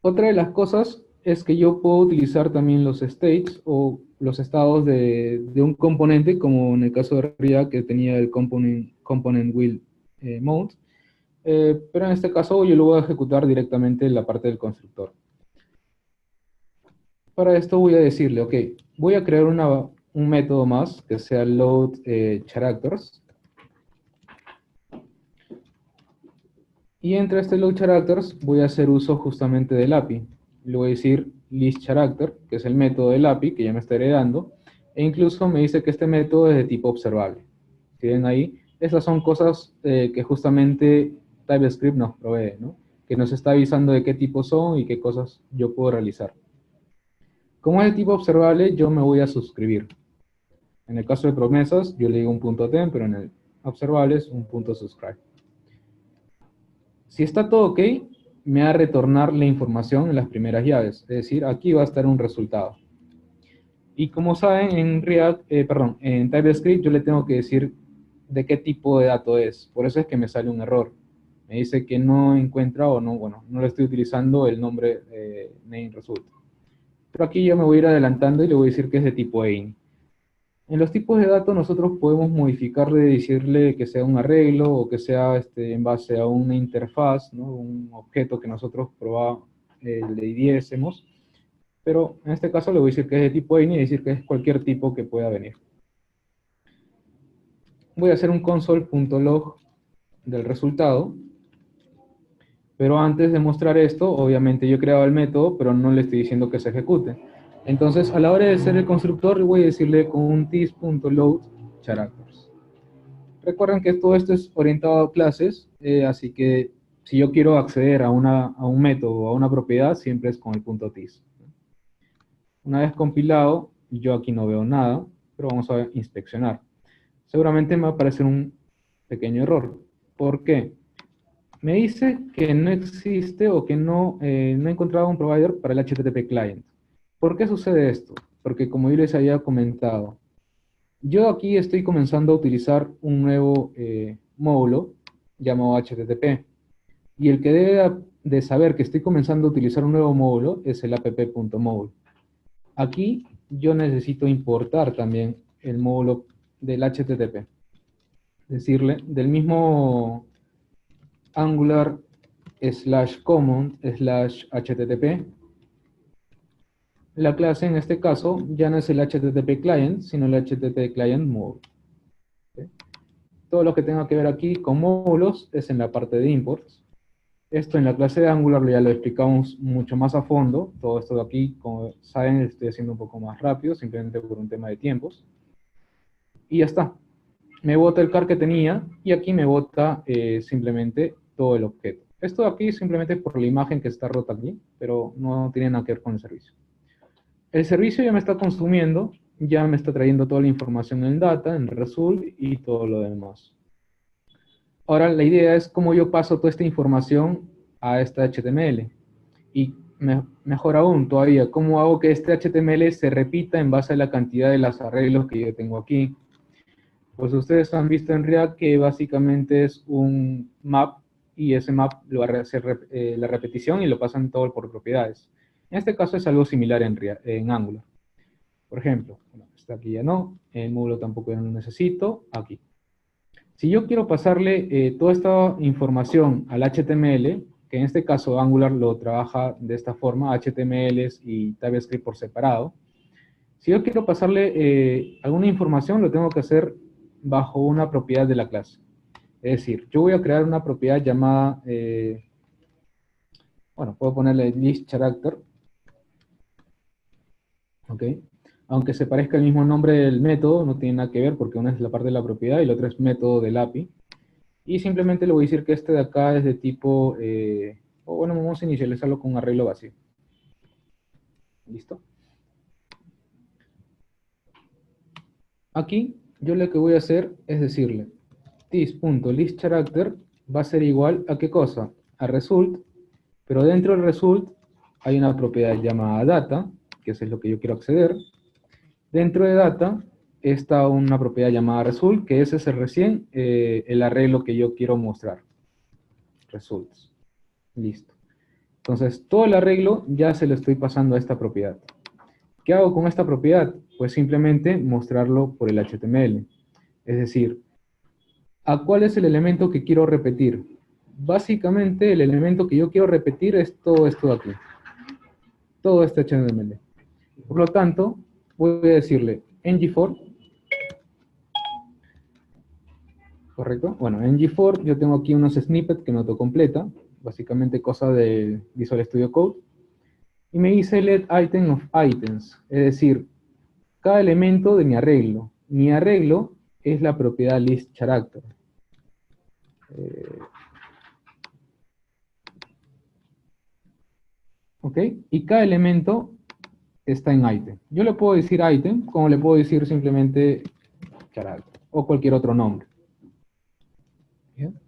Otra de las cosas es que yo puedo utilizar también los states o los estados de un componente, como en el caso de React, que tenía el component will mode. Pero en este caso yo lo voy a ejecutar directamente en la parte del constructor. Para esto voy a decirle, ok, voy a crear un método más que sea load characters. Y entre este load characters voy a hacer uso justamente del API. Le voy a decir list character, que es el método del API que ya me está heredando. E incluso me dice que este método es de tipo observable. Si ven ahí, estas son cosas que justamente TypeScript nos provee, ¿no? Que nos está avisando de qué tipo son y qué cosas yo puedo realizar. Como es de tipo observable, yo me voy a suscribir. En el caso de promesas, yo le digo un punto .tem, pero en el observable es un punto .subscribe. Si está todo ok, me va a retornar la información en las primeras llaves. Es decir, aquí va a estar un resultado. Y como saben, en en TypeScript yo le tengo que decir de qué tipo de dato es. Por eso es que me sale un error. Me dice que no encuentra o no, bueno, no le estoy utilizando el nombre name result. Pero aquí yo me voy a ir adelantando y le voy a decir que es de tipo AIN. En los tipos de datos nosotros podemos modificarle, decirle que sea un arreglo o que sea en base a una interfaz, ¿no? Un objeto que nosotros le diésemos. Pero en este caso le voy a decir que es de tipo AIN y decir que es cualquier tipo que pueda venir. Voy a hacer un console.log del resultado. Pero antes de mostrar esto, obviamente yo he creado el método, pero no le estoy diciendo que se ejecute. Entonces, a la hora de hacer el constructor, voy a decirle con un this.load characters. Recuerden que todo esto es orientado a clases, así que si yo quiero acceder a un método o a una propiedad, siempre es con el punto .this. Una vez compilado, yo aquí no veo nada, pero vamos a inspeccionar. Seguramente me va a aparecer un pequeño error. ¿Por qué? Me dice que no existe o que no he encontrado un provider para el HTTP client. ¿Por qué sucede esto? Porque como yo les había comentado, yo aquí estoy comenzando a utilizar un nuevo módulo llamado HTTP. Y el que debe de saber que estoy comenzando a utilizar un nuevo módulo es el app.módulo. Aquí yo necesito importar también el módulo del HTTP. Decirle, del mismo Angular /common/http. La clase en este caso ya no es el HTTP client, sino el HTTP client módulo. ¿Okay? Todo lo que tenga que ver aquí con módulos es en la parte de imports. Esto en la clase de Angular ya lo explicamos mucho más a fondo. Todo esto de aquí, como saben, estoy haciendo un poco más rápido, simplemente por un tema de tiempos. Y ya está. Me bota el car que tenía y aquí me bota simplemente todo el objeto. Esto de aquí simplemente es por la imagen que está rota aquí, pero no tiene nada que ver con el servicio. El servicio ya me está consumiendo, ya me está trayendo toda la información en data, en result y todo lo demás. Ahora la idea es cómo yo paso toda esta información a esta HTML. Y mejor aún todavía, cómo hago que este HTML se repita en base a la cantidad de los arreglos que yo tengo aquí. Pues ustedes han visto en React que básicamente es un map y ese map lo va a hacer la repetición y lo pasan todo por propiedades. En este caso es algo similar en Angular. Por ejemplo, bueno, está aquí ya no, el módulo tampoco ya no lo necesito, aquí. Si yo quiero pasarle toda esta información al HTML, que en este caso Angular lo trabaja de esta forma, HTMLs y TypeScript por separado. Si yo quiero pasarle alguna información, lo tengo que hacer bajo una propiedad de la clase. Es decir, yo voy a crear una propiedad llamada, bueno, puedo ponerle list character, ¿ok? Aunque se parezca el mismo nombre del método, no tiene nada que ver porque una es la parte de la propiedad y la otra es método del API. Y simplemente le voy a decir que este de acá es de tipo, o bueno, vamos a inicializarlo con un arreglo vacío. ¿Listo? Aquí yo lo que voy a hacer es decirle this.listCharacter va a ser igual a ¿qué cosa? A result, pero dentro del result hay una propiedad llamada data, que eso es lo que yo quiero acceder. Dentro de data está una propiedad llamada result, que ese es el arreglo que yo quiero mostrar. Results. Listo. Entonces, todo el arreglo ya se lo estoy pasando a esta propiedad. ¿Qué hago con esta propiedad? Pues simplemente mostrarlo por el HTML. Es decir, ¿a cuál es el elemento que quiero repetir? Básicamente, el elemento que yo quiero repetir es todo esto de aquí. Todo este HTML. Por lo tanto, voy a decirle ng4. ¿Correcto? Bueno, ng4, yo tengo aquí unos snippets que no completa. Básicamente cosa de Visual Studio Code. Y me dice let item of items. Es decir, cada elemento de mi arreglo. Mi arreglo es la propiedad list character. ¿Ok? Y cada elemento está en item. Yo le puedo decir item, como le puedo decir simplemente carácter, o cualquier otro nombre. ¿Bien?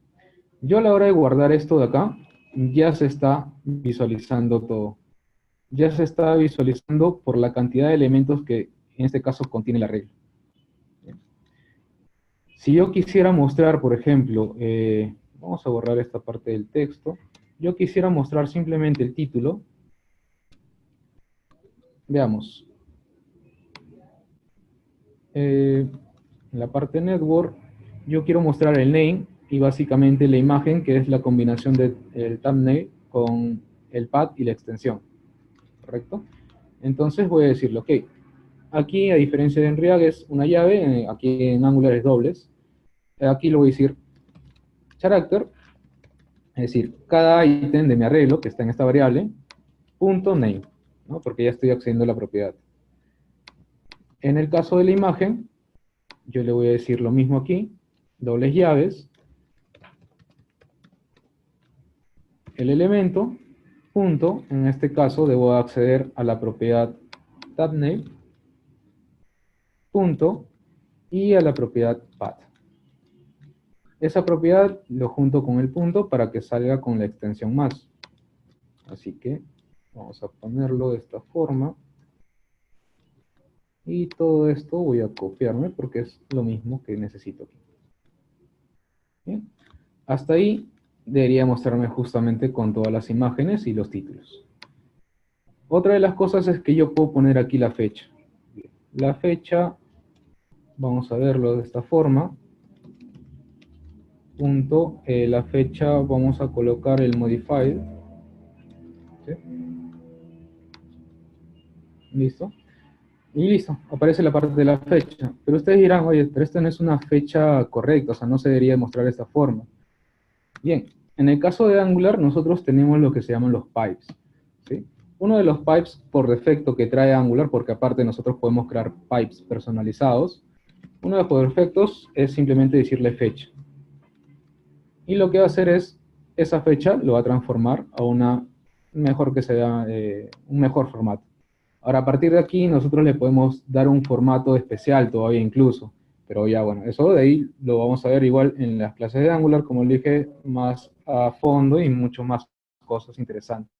Yo a la hora de guardar esto de acá, ya se está visualizando todo. Ya se está visualizando por la cantidad de elementos que en este caso contiene la regla. Bien. Si yo quisiera mostrar, por ejemplo, vamos a borrar esta parte del texto, yo quisiera mostrar simplemente el título. Veamos. En la parte network, yo quiero mostrar el name y básicamente la imagen, que es la combinación del thumbnail con el pad y la extensión. ¿Correcto? Entonces voy a decirle, ok, aquí a diferencia de en React es una llave, aquí en Angular es dobles. Aquí lo voy a decir character, es decir, cada ítem de mi arreglo que está en esta variable, punto name, ¿no? Porque ya estoy accediendo a la propiedad. En el caso de la imagen, yo le voy a decir lo mismo aquí, dobles llaves, el elemento, punto, en este caso debo acceder a la propiedad thumbnail, punto, y a la propiedad path. Esa propiedad lo junto con el punto para que salga con la extensión más. Así que vamos a ponerlo de esta forma. Y todo esto voy a copiarme porque es lo mismo que necesito aquí. Bien. Hasta ahí debería mostrarme justamente con todas las imágenes y los títulos. Otra de las cosas es que yo puedo poner aquí la fecha. Bien. La fecha, vamos a verlo de esta forma. Punto, la fecha vamos a colocar el modifier. ¿Sí? ¿Listo? Y listo, aparece la parte de la fecha. Pero ustedes dirán, oye, pero esta no es una fecha correcta, o sea, no se debería mostrar de esta forma. Bien, en el caso de Angular, nosotros tenemos lo que se llaman los pipes, ¿sí? Uno de los pipes por defecto que trae Angular, porque aparte nosotros podemos crear pipes personalizados, uno de los por defectos es simplemente decirle fecha. Y lo que va a hacer es, esa fecha lo va a transformar a una mejor que sea, un mejor formato. Ahora, a partir de aquí, nosotros le podemos dar un formato especial todavía incluso. Pero ya, bueno, eso de ahí lo vamos a ver igual en las clases de Angular, como le dije, más a fondo y mucho más cosas interesantes.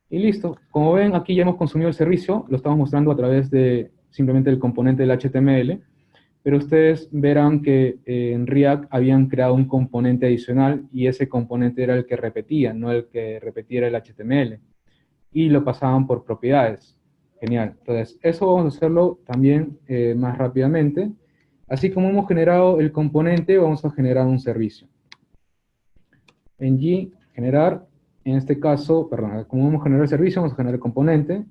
Y listo. Como ven, aquí ya hemos consumido el servicio. Lo estamos mostrando a través de simplemente el componente del HTML. Pero ustedes verán que en React habían creado un componente adicional y ese componente era el que repetía, no el que repetía el HTML. Y lo pasaban por propiedades. Genial. Entonces, eso vamos a hacerlo también más rápidamente. Así como hemos generado el componente, vamos a generar un servicio. En G, generar, en este caso, perdón, como hemos generado el servicio, vamos a generar el componente.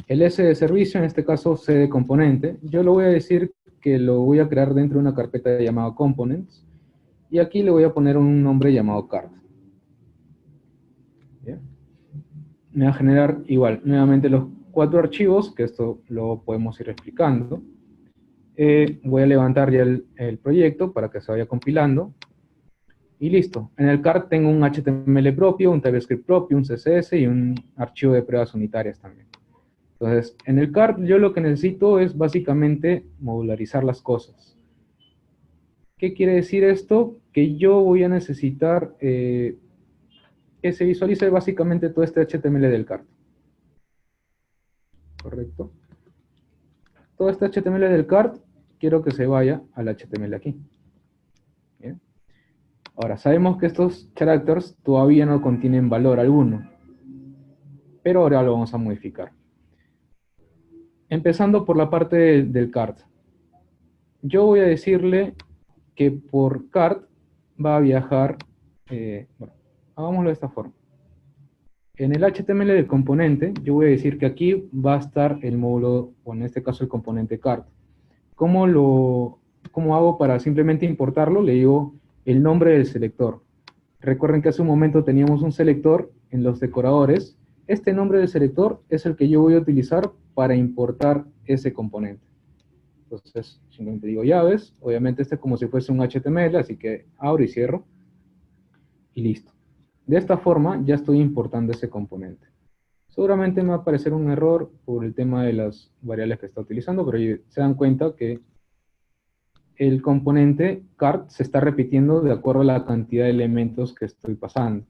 El S de servicio, en este caso C de componente. Yo lo voy a decir que lo voy a crear dentro de una carpeta llamada components. Y aquí le voy a poner un nombre llamado card. ¿Bien? Me va a generar igual, nuevamente los 4 archivos, que esto lo podemos ir explicando. Voy a levantar ya el proyecto para que se vaya compilando. Y listo. En el card tengo un HTML propio, un TypeScript propio, un CSS y un archivo de pruebas unitarias también. Entonces, en el card yo lo que necesito es básicamente modularizar las cosas. ¿Qué quiere decir esto? Que yo voy a necesitar que se visualice básicamente todo este HTML del card. ¿Correcto? Todo este HTML del card, quiero que se vaya al HTML aquí. ¿Bien? Ahora, sabemos que estos characters todavía no contienen valor alguno, pero ahora lo vamos a modificar. Empezando por la parte del card. Yo voy a decirle que por card va a viajar, bueno, hagámoslo de esta forma. En el HTML del componente, yo voy a decir que aquí va a estar el módulo, o en este caso el componente card. ¿Cómo hago para simplemente importarlo? Le digo el nombre del selector. Recuerden que hace un momento teníamos un selector en los decoradores. Este nombre del selector es el que yo voy a utilizar para importar ese componente. Entonces, simplemente digo llaves. Obviamente este es como si fuese un HTML, así que abro y cierro. Y listo. De esta forma ya estoy importando ese componente. Seguramente me va a aparecer un error por el tema de las variables que está utilizando, pero se dan cuenta que el componente cart se está repitiendo de acuerdo a la cantidad de elementos que estoy pasando,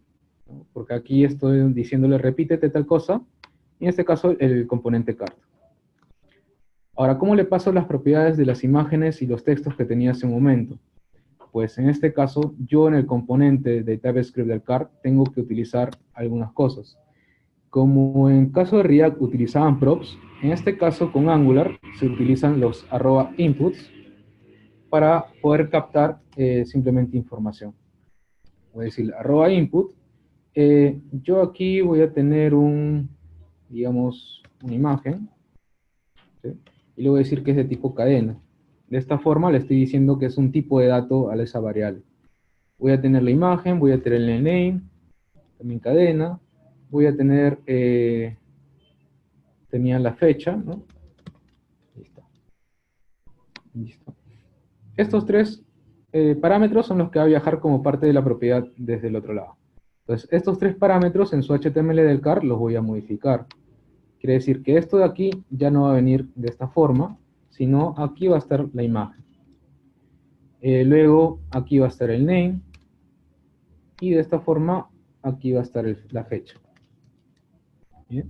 ¿no? Porque aquí estoy diciéndole repítete tal cosa, y en este caso el componente cart. Ahora, ¿cómo le paso las propiedades de las imágenes y los textos que tenía hace un momento? Pues en este caso, yo en el componente de TypeScript del cart tengo que utilizar algunas cosas. Como en caso de React utilizaban props, en este caso con Angular se utilizan los @inputs para poder captar simplemente información. Voy a decir @input. Yo aquí voy a tener digamos, una imagen, ¿sí? Y le voy a decir que es de tipo cadena. De esta forma le estoy diciendo que es un tipo de dato a esa variable. Voy a tener la imagen, voy a tener el name, también cadena, voy a tener, tenía la fecha, ¿no? Listo. Listo. Estos tres parámetros son los que va a viajar como parte de la propiedad desde el otro lado. Entonces, estos tres parámetros en su HTML del car los voy a modificar. Quiere decir que esto de aquí ya no va a venir de esta forma, sino aquí va a estar la imagen. Luego, aquí va a estar el name, y de esta forma, aquí va a estar la fecha. ¿Bien?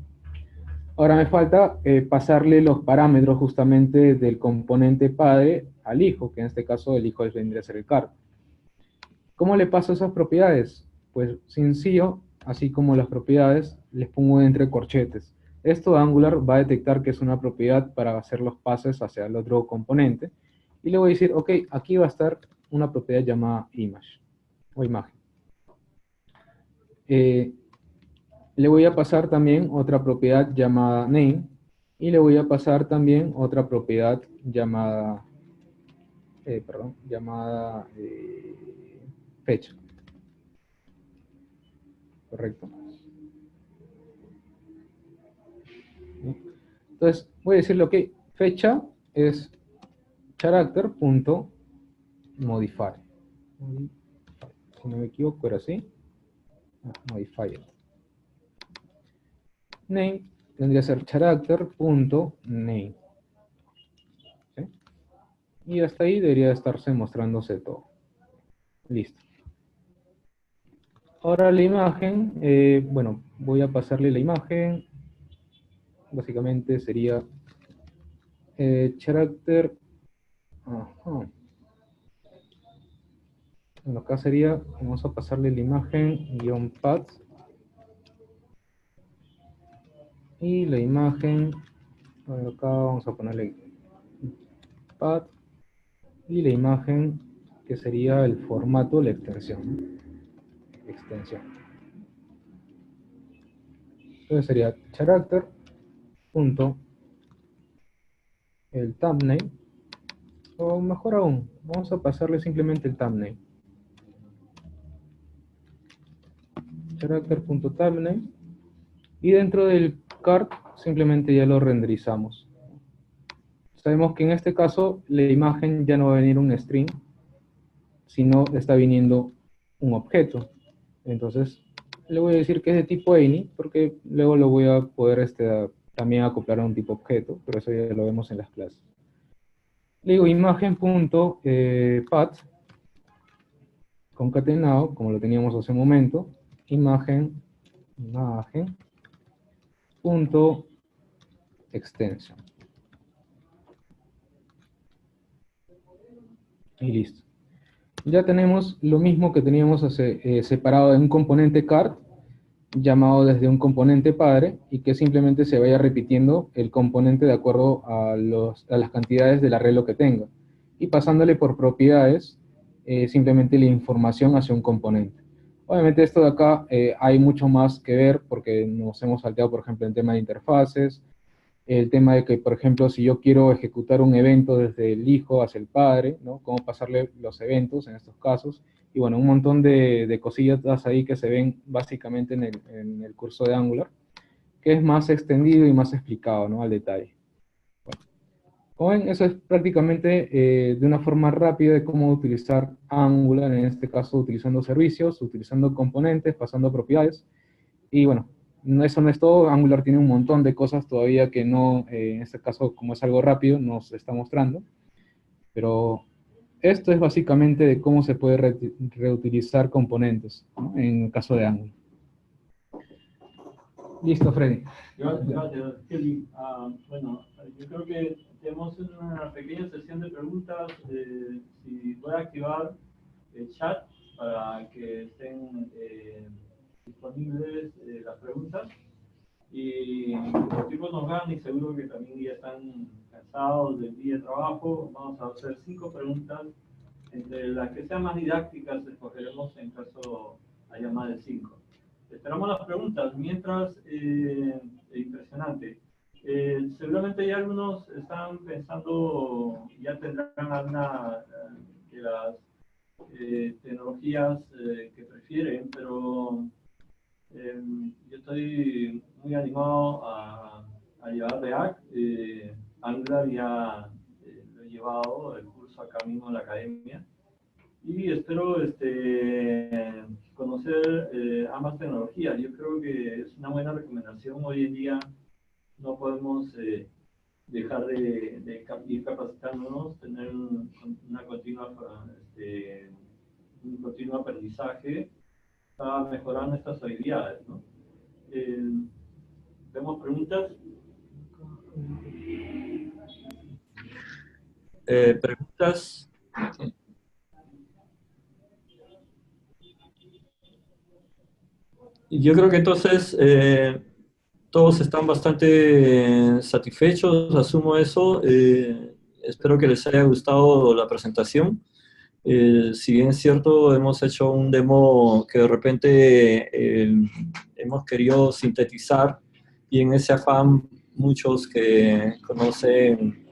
Ahora me falta pasarle los parámetros justamente del componente padre al hijo, que en este caso el hijo vendría a ser el car. ¿Cómo le paso esas propiedades? Pues sencillo, así como las propiedades, les pongo entre corchetes. Esto Angular va a detectar que es una propiedad para hacer los pases hacia el otro componente. Y le voy a decir, ok, aquí va a estar una propiedad llamada image, o imagen. Le voy a pasar también otra propiedad llamada name, y le voy a pasar también otra propiedad llamada, fecha. ¿Correcto? Entonces, voy a decirle, ok, fecha es character.modify. Si no me equivoco, era así. Modifier. Name tendría que ser character.name. ¿Sí? Y hasta ahí debería estarse mostrándose todo. Listo. Ahora la imagen, bueno, voy a pasarle la imagen. Básicamente sería character. Ajá. Bueno, acá sería, vamos a pasarle la imagen -path. Y la imagen, bueno, acá vamos a ponerle path. Y la imagen, que sería el formato, la extensión. Entonces sería character. El thumbnail. O mejor aún, vamos a pasarle simplemente el thumbnail. Character.thumbnail. Y dentro del cart simplemente ya lo renderizamos. Sabemos que en este caso la imagen ya no va a venir un string, sino está viniendo un objeto. Entonces le voy a decir que es de tipo any, porque luego lo voy a poder también acoplar a un tipo objeto, pero eso ya lo vemos en las clases. Le digo imagen.path concatenado, como lo teníamos hace un momento, imagen punto extension. Y listo. Ya tenemos lo mismo que teníamos separado de un componente cart, llamado desde un componente padre, y que simplemente se vaya repitiendo el componente de acuerdo a las cantidades del arreglo que tenga. Y pasándole por propiedades, simplemente la información hacia un componente. Obviamente esto de acá hay mucho más que ver, porque nos hemos salteado, por ejemplo, el tema de interfaces, el tema de que, por ejemplo, si yo quiero ejecutar un evento desde el hijo hacia el padre, ¿no? Cómo pasarle los eventos en estos casos. Y bueno, un montón de cosillas ahí que se ven básicamente en el curso de Angular, que es más extendido y más explicado, ¿no? Al detalle. Bueno, como ven, eso es prácticamente de una forma rápida de cómo utilizar Angular, en este caso utilizando servicios, utilizando componentes, pasando propiedades. Y bueno, eso no es todo, Angular tiene un montón de cosas todavía que no, en este caso, como es algo rápido, nos está mostrando. Pero esto es básicamente de cómo se puede reutilizar componentes, ¿no? En el caso de Angular. Listo, Freddy. Gracias, Kelly. Bueno, yo creo que tenemos una pequeña sesión de preguntas. Si voy a activar el chat para que estén disponibles las preguntas. Y los chicos nos van y seguro que también ya están cansados del día de trabajo. Vamos a hacer 5 preguntas. Entre las que sean más didácticas escogeremos en caso haya más de 5. Esperamos las preguntas. Mientras, impresionante. Seguramente ya algunos están pensando, ya tendrán alguna de las tecnologías que prefieren, pero yo estoy muy animado a llevar React. Angular ya lo he llevado, el curso acá mismo en la academia. Y espero conocer ambas tecnologías. Yo creo que es una buena recomendación. Hoy en día no podemos dejar de ir capacitándonos, tener un continuo aprendizaje para mejorar nuestras habilidades, ¿no? ¿Vemos preguntas? ¿Preguntas? Yo creo que entonces todos están bastante satisfechos, asumo eso. Espero que les haya gustado la presentación. Si bien es cierto, hemos hecho un demo que de repente hemos querido sintetizar y en ese afán muchos que conocen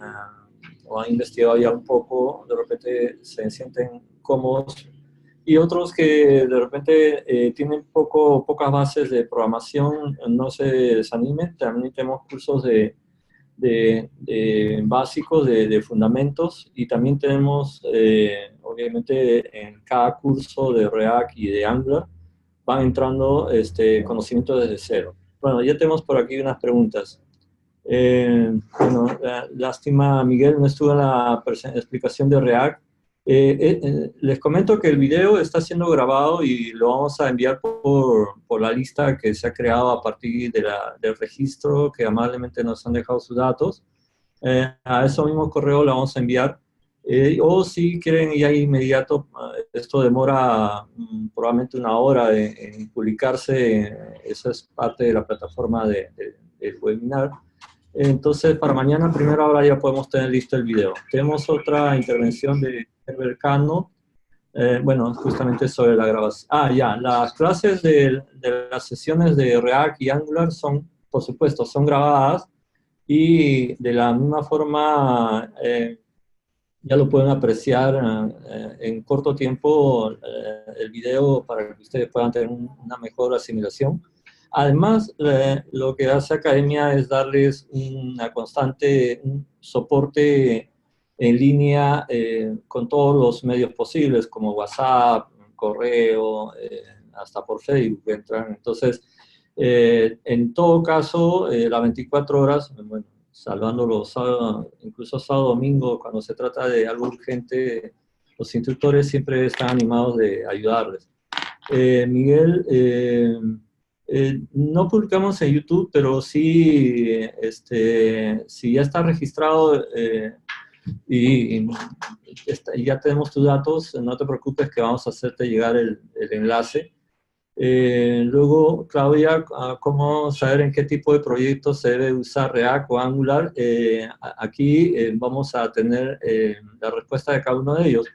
o han investigado ya un poco, de repente se sienten cómodos y otros que de repente tienen pocas bases de programación, no se desanimen. También tenemos cursos de básicos, de fundamentos, y también tenemos, obviamente, en cada curso de React y de Angular, van entrando conocimientos desde cero. Bueno, ya tenemos por aquí unas preguntas. Bueno, lástima, Miguel, no estuvo en la explicación de React. Les comento que el video está siendo grabado y lo vamos a enviar por la lista que se ha creado a partir del registro que amablemente nos han dejado sus datos. A ese mismo correo lo vamos a enviar. O si quieren ya inmediato, esto demora probablemente 1 hora en publicarse. Esa es parte de la plataforma del webinar. Entonces, para mañana a primera hora ya podemos tener listo el video. Tenemos otra intervención de Herbert Cano, bueno, justamente sobre la grabación. Ya, las clases de las sesiones de React y Angular son, por supuesto, son grabadas y de la misma forma ya lo pueden apreciar en corto tiempo el video para que ustedes puedan tener una mejor asimilación. Además, lo que hace Academia es darles un soporte en línea con todos los medios posibles, como WhatsApp, correo, hasta por Facebook entran. Entonces, en todo caso, las 24 horas, bueno, salvando los sábados, incluso sábado, domingo, cuando se trata de algo urgente, los instructores siempre están animados de ayudarles. Miguel, no publicamos en YouTube, pero sí, si ya está registrado y ya tenemos tus datos, no te preocupes que vamos a hacerte llegar el enlace. Luego, Claudia, ¿cómo saber en qué tipo de proyectos se debe usar React o Angular? Aquí vamos a tener la respuesta de cada uno de ellos.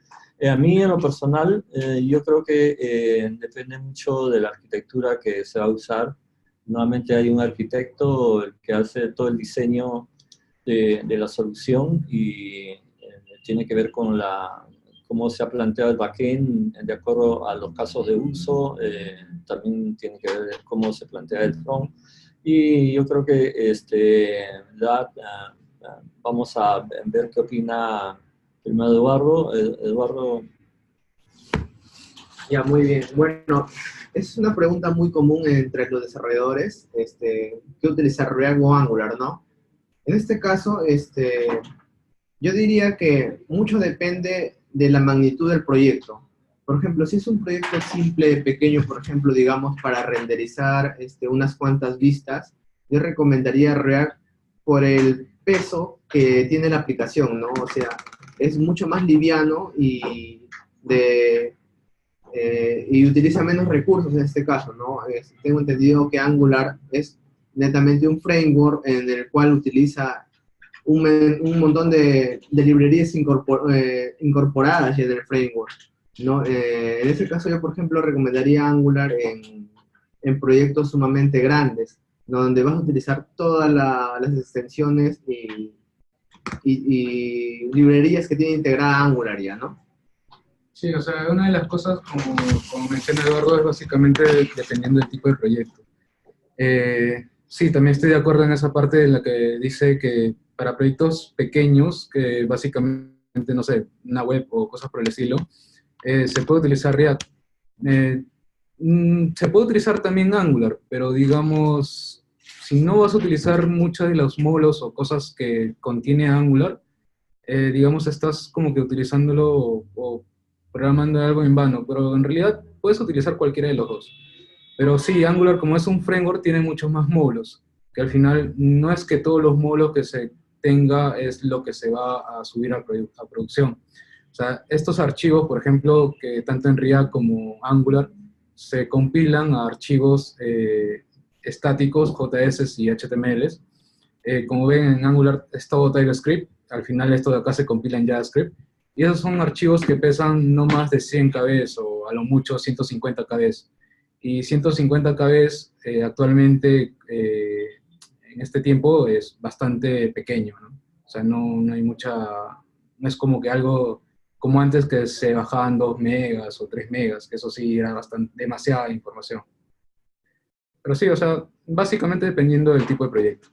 A mí, en lo personal, yo creo que depende mucho de la arquitectura que se va a usar. Nuevamente hay un arquitecto el que hace todo el diseño de la solución y tiene que ver con cómo se ha planteado el backend de acuerdo a los casos de uso. También tiene que ver cómo se plantea el front. Y yo creo que vamos a ver qué opina primero Eduardo. Eduardo. Ya, muy bien. Bueno, es una pregunta muy común entre los desarrolladores, ¿qué utilizar, React o Angular, no? En este caso, yo diría que mucho depende de la magnitud del proyecto. Por ejemplo, si es un proyecto simple, pequeño, por ejemplo, digamos, para renderizar unas cuantas vistas, yo recomendaría React por el peso que tiene la aplicación, ¿no? O sea, es mucho más liviano y utiliza menos recursos en este caso, ¿no? Tengo entendido que Angular es netamente un framework en el cual utiliza un montón de librerías incorporadas ya en el framework, ¿no? En ese caso yo, por ejemplo, recomendaría Angular en proyectos sumamente grandes, ¿no? Donde vas a utilizar todas las extensiones y librerías que tiene integrada Angular ya, ¿no? Sí, o sea, una de las cosas, como menciona Eduardo, es básicamente dependiendo del tipo de proyecto. Sí, también estoy de acuerdo en esa parte en la que dice que para proyectos pequeños, que básicamente, no sé, una web o cosas por el estilo, se puede utilizar React. Se puede utilizar también Angular, pero digamos, si no vas a utilizar muchos de los módulos o cosas que contiene Angular, digamos, estás como que utilizándolo o programando algo en vano, pero en realidad puedes utilizar cualquiera de los dos. Pero sí, Angular, como es un framework, tiene muchos más módulos, que al final no es que todos los módulos que se tenga es lo que se va a subir a producción. O sea, estos archivos, por ejemplo, que tanto en React como Angular, se compilan a archivos estáticos, JS y HTML. Como ven, en Angular es todo TypeScript, al final esto de acá se compila en JavaScript, y esos son archivos que pesan no más de 100 kb o a lo mucho 150 kb. Y 150 kb actualmente en este tiempo es bastante pequeño, ¿no? O sea, no hay mucha, no es como que algo como antes que se bajaban 2 megas o 3 megas, que eso sí era bastante, demasiada información. Pero sí, o sea, básicamente dependiendo del tipo de proyecto.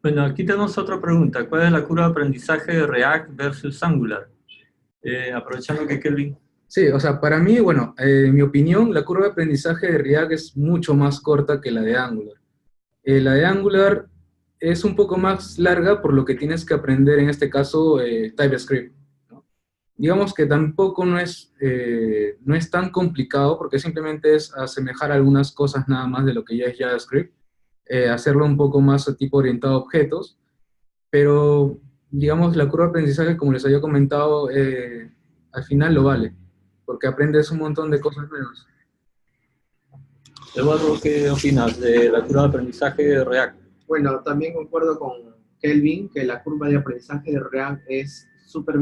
Bueno, aquí tenemos otra pregunta. ¿Cuál es la curva de aprendizaje de React versus Angular? Aprovechando que Kelvin. Sí, o sea, para mí, bueno, en mi opinión, la curva de aprendizaje de React es mucho más corta que la de Angular. La de Angular es un poco más larga por lo que tienes que aprender, en este caso, TypeScript, ¿no? Digamos que tampoco no es tan complicado porque simplemente es asemejar algunas cosas nada más de lo que ya es JavaScript, hacerlo un poco más tipo orientado a objetos, pero digamos la curva de aprendizaje, como les había comentado, al final lo vale, porque aprendes un montón de cosas nuevas. Eduardo, ¿qué opinas de la curva de aprendizaje de React? Bueno, también concuerdo con Kelvin que la curva de aprendizaje de React es súper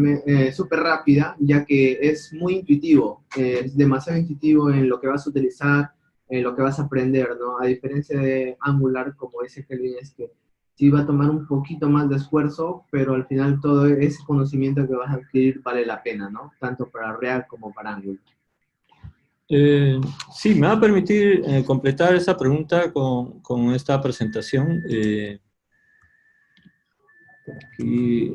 rápida, ya que es muy intuitivo, es demasiado intuitivo en lo que vas a utilizar, en lo que vas a aprender, ¿no? A diferencia de Angular, como dice Kelvin, es que sí va a tomar un poquito más de esfuerzo, pero al final todo ese conocimiento que vas a adquirir vale la pena, ¿no? Tanto para React como para Angular. Sí, me va a permitir completar esa pregunta con esta presentación. Aquí,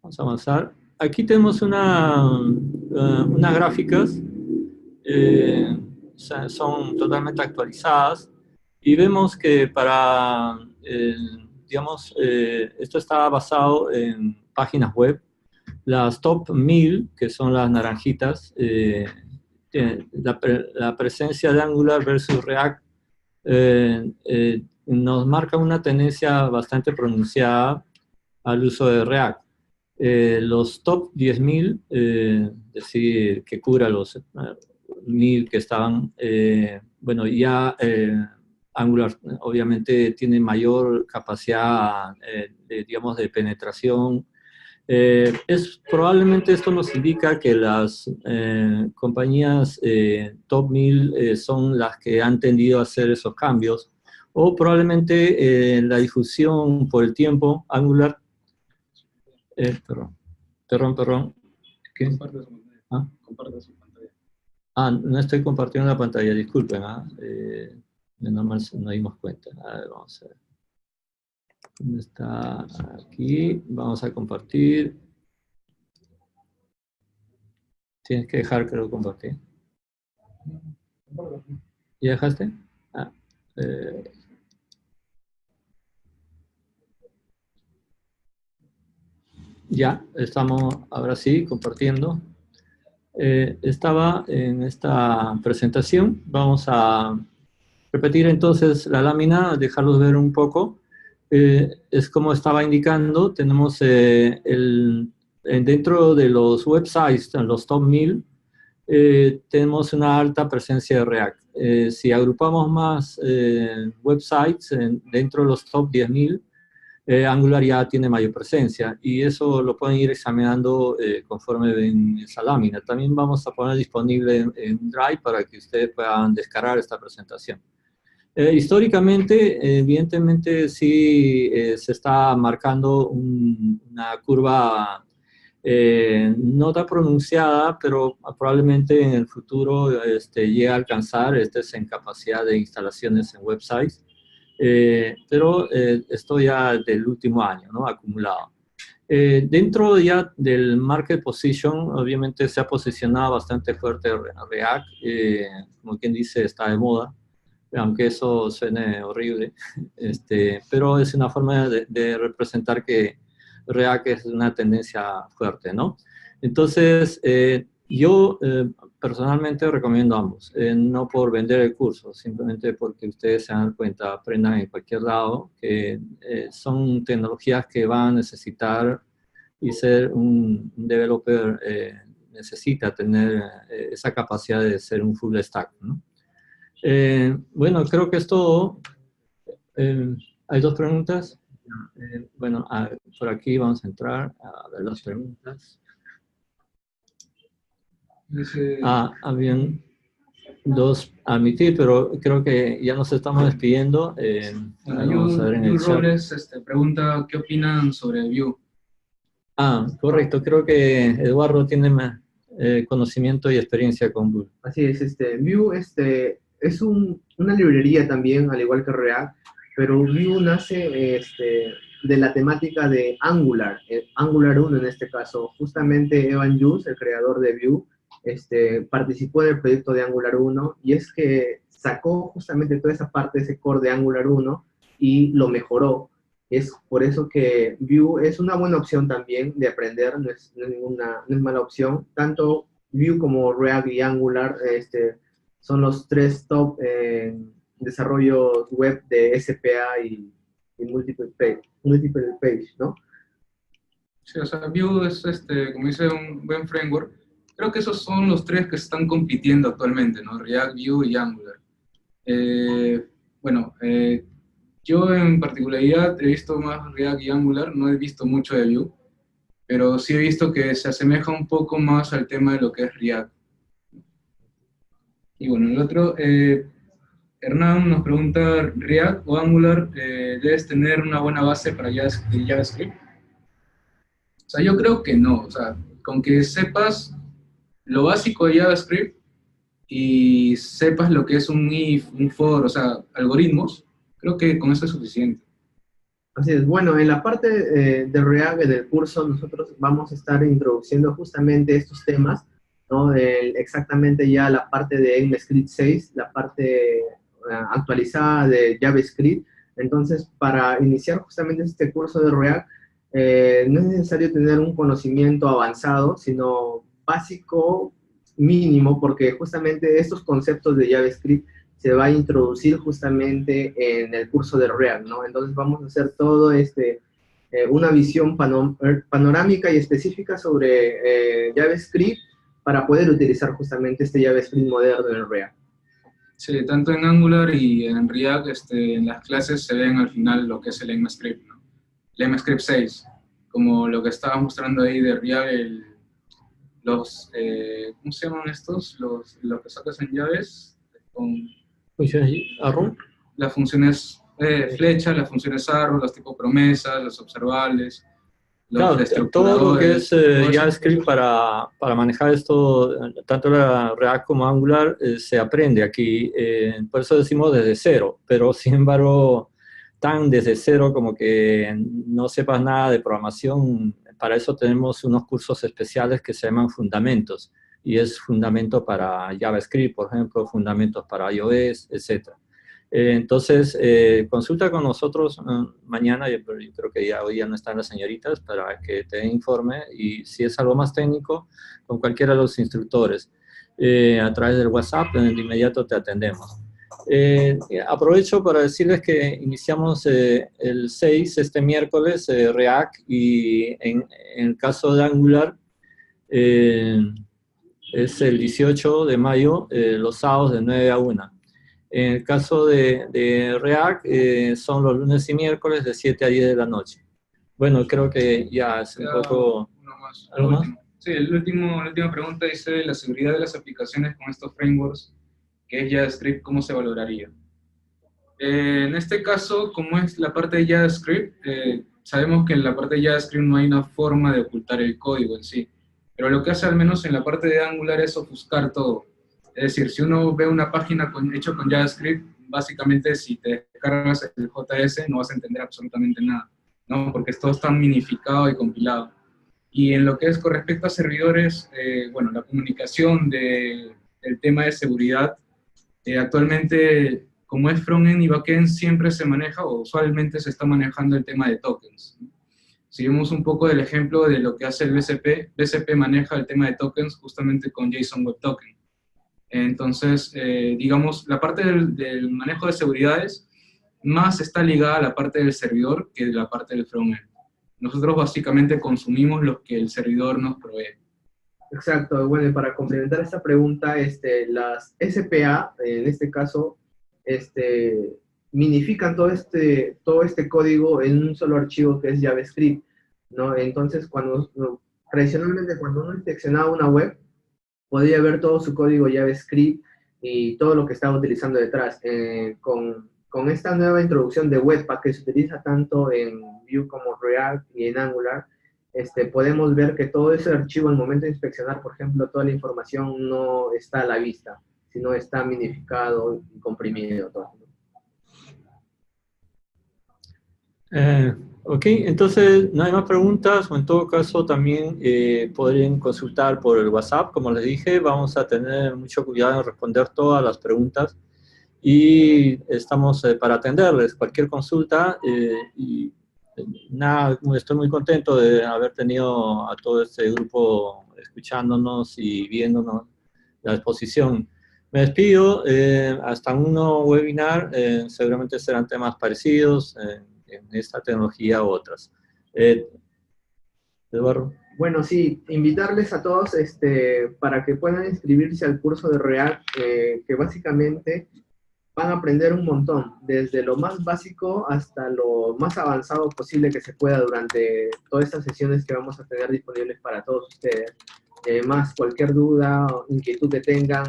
vamos a avanzar. Aquí tenemos unas gráficas, son totalmente actualizadas, y vemos que digamos, esto está basado en páginas web. Las top 1000, que son las naranjitas, la presencia de Angular versus React nos marca una tendencia bastante pronunciada al uso de React. Los top 10.000, es decir, que cubra los 1000 que estaban, bueno, ya Angular obviamente tiene mayor capacidad, digamos, de penetración. Probablemente esto nos indica que las compañías top 1000 son las que han tendido a hacer esos cambios, o probablemente la difusión por el tiempo, Angular, perdón. ¿Qué? ¿Ah? Comparte su pantalla. No estoy compartiendo la pantalla, disculpen. Menos mal no dimos cuenta. A ver, vamos a ver. ¿Dónde está? Aquí. Vamos a compartir. Tienes que dejar que lo compartí. ¿Ya dejaste? Ah, ya, estamos ahora sí compartiendo. Estaba en esta presentación. Vamos a repetir entonces la lámina, dejarlos ver un poco. Es como estaba indicando, tenemos dentro de los websites, en los top 1000, tenemos una alta presencia de React. Si agrupamos más websites dentro de los top 10.000, Angular ya tiene mayor presencia y eso lo pueden ir examinando conforme ven esa lámina. También vamos a poner disponible en Drive para que ustedes puedan descargar esta presentación. Históricamente, evidentemente, sí se está marcando una curva no tan pronunciada, pero probablemente en el futuro llegue a alcanzar en capacidad de instalaciones en websites. Pero esto ya del último año, ¿no? Acumulado. Dentro ya del market position, obviamente se ha posicionado bastante fuerte React, como quien dice, está de moda, aunque eso suene horrible, pero es una forma de representar que React es una tendencia fuerte, ¿no? Entonces, yo personalmente recomiendo ambos, no por vender el curso, simplemente porque ustedes se dan cuenta, aprendan en cualquier lado, que son tecnologías que van a necesitar y ser un developer necesita tener esa capacidad de ser un full stack, ¿no? Bueno, creo que es todo. ¿Hay dos preguntas? Bueno, por aquí vamos a entrar a ver las preguntas. Habían dos a admitir, pero creo que ya nos estamos despidiendo. Vamos a ver en el chat. Robles pregunta, ¿qué opinan sobre Vue? Correcto. Creo que Eduardo tiene más conocimiento y experiencia con Vue. Así es, Vue es una librería también, al igual que React, pero Vue nace de la temática de Angular, Angular 1 en este caso. Justamente Evan Hughes, el creador de Vue, participó en el proyecto de Angular 1 y es que sacó justamente toda esa parte, ese core de Angular 1 y lo mejoró. Es por eso que Vue es una buena opción también de aprender, no es mala opción. Tanto Vue como React y Angular son los tres top desarrollos web de SPA y multiple page, ¿no? Sí, o sea, Vue es, como dice, un buen framework. Creo que esos son los tres que están compitiendo actualmente, ¿no? React, Vue y Angular. Yo en particularidad he visto más React y Angular, no he visto mucho de Vue, pero sí he visto que se asemeja un poco más al tema de lo que es React. Y bueno, el otro, Hernán nos pregunta, ¿React o Angular debes tener una buena base para JavaScript? O sea, yo creo que no, o sea, con que sepas lo básico de JavaScript y sepas lo que es un if, un for, o sea, algoritmos, creo que con eso es suficiente. Así es. Bueno, en la parte de React del curso nosotros vamos a estar introduciendo justamente estos temas, ¿no? Exactamente ya la parte de ECMAScript 6, la parte actualizada de JavaScript. Entonces, para iniciar justamente este curso de React, no es necesario tener un conocimiento avanzado, sino básico, mínimo, porque justamente estos conceptos de JavaScript se va a introducir justamente en el curso de React, ¿no? Entonces vamos a hacer todo una visión panorámica y específica sobre JavaScript para poder utilizar justamente este JavaScript moderno en React. Sí, tanto en Angular y en React, en las clases se ven al final lo que es el ECMAScript, ¿no? El ECMAScript 6, como lo que estaba mostrando ahí de React, ¿cómo se llaman estos? Los que sacas en llaves con... ¿Funciones arrow? Las funciones flecha, las funciones arrow, los tipos promesas, los observables, Claro, todo lo que es JavaScript para manejar esto, tanto la React como Angular, se aprende aquí. Por eso decimos desde cero, pero sin embargo, tan desde cero como que no sepas nada de programación, para eso tenemos unos cursos especiales que se llaman fundamentos, y es fundamento para JavaScript, por ejemplo, fundamentos para iOS, etc. Entonces, consulta con nosotros mañana, yo creo que ya hoy ya no están las señoritas, para que te den informe, y si es algo más técnico, con cualquiera de los instructores, a través del WhatsApp, de inmediato te atendemos. Aprovecho para decirles que iniciamos el 6, este miércoles, React, y en el caso de Angular, es el 18 de mayo, los sábados de 9 a 1. En el caso de React, son los lunes y miércoles de 7 a 10 de la noche. Bueno, creo que ya es un poco... ¿Algo más? Sí, la última pregunta dice, la seguridad de las aplicaciones con estos frameworks, que es JavaScript, ¿cómo se valoraría? En este caso, como es la parte de JavaScript, sabemos que en la parte de JavaScript no hay una forma de ocultar el código en sí, pero lo que hace al menos en la parte de Angular es ofuscar todo. Es decir, si uno ve una página hecho con JavaScript, básicamente si te descargas el JS no vas a entender absolutamente nada, ¿no? Porque todo está minificado y compilado. Y en lo que es con respecto a servidores, bueno, la comunicación del tema de seguridad, actualmente, como es frontend y backend, siempre se maneja, o usualmente se está manejando el tema de tokens. Si vemos un poco del ejemplo de lo que hace el BCP maneja el tema de tokens justamente con JSON Web Token. Entonces, digamos, la parte del manejo de seguridades más está ligada a la parte del servidor que de la parte del frontend. Nosotros básicamente consumimos lo que el servidor nos provee. Exacto, bueno, y para complementar esta pregunta, las SPA, en este caso, minifican todo este código en un solo archivo que es JavaScript, ¿no? Entonces, tradicionalmente cuando uno inspeccionaba una web, podía ver todo su código JavaScript y todo lo que estaba utilizando detrás. Con esta nueva introducción de Webpack, que se utiliza tanto en Vue como React y en Angular, podemos ver que todo ese archivo, al momento de inspeccionar, por ejemplo, toda la información no está a la vista, sino está minificado y comprimido todo. Ok, entonces no hay más preguntas, o en todo caso también podrían consultar por el WhatsApp. Como les dije, vamos a tener mucho cuidado en responder todas las preguntas, y estamos para atenderles cualquier consulta, y nada, estoy muy contento de haber tenido a todo este grupo escuchándonos y viéndonos la exposición. Me despido, hasta un nuevo webinar, seguramente serán temas parecidos en esta tecnología u otras. Eduardo. Bueno, sí, invitarles a todos para que puedan inscribirse al curso de React, que básicamente van a aprender un montón, desde lo más básico hasta lo más avanzado posible que se pueda durante todas estas sesiones que vamos a tener disponibles para todos ustedes. Más cualquier duda o inquietud que tengan,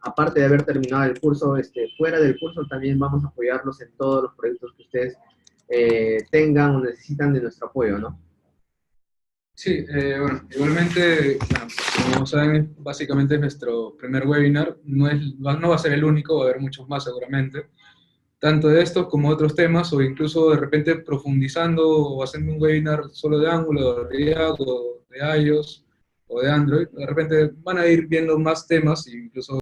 aparte de haber terminado el curso, fuera del curso también vamos a apoyarlos en todos los proyectos que ustedes tengan o necesitan de nuestro apoyo, ¿no? Sí, bueno, igualmente, bueno, como saben, básicamente es nuestro primer webinar, no va a ser el único, va a haber muchos más seguramente, tanto de estos como otros temas, o incluso de repente profundizando o haciendo un webinar solo de Angular, de React, o de iOS, o de Android, de repente van a ir viendo más temas, incluso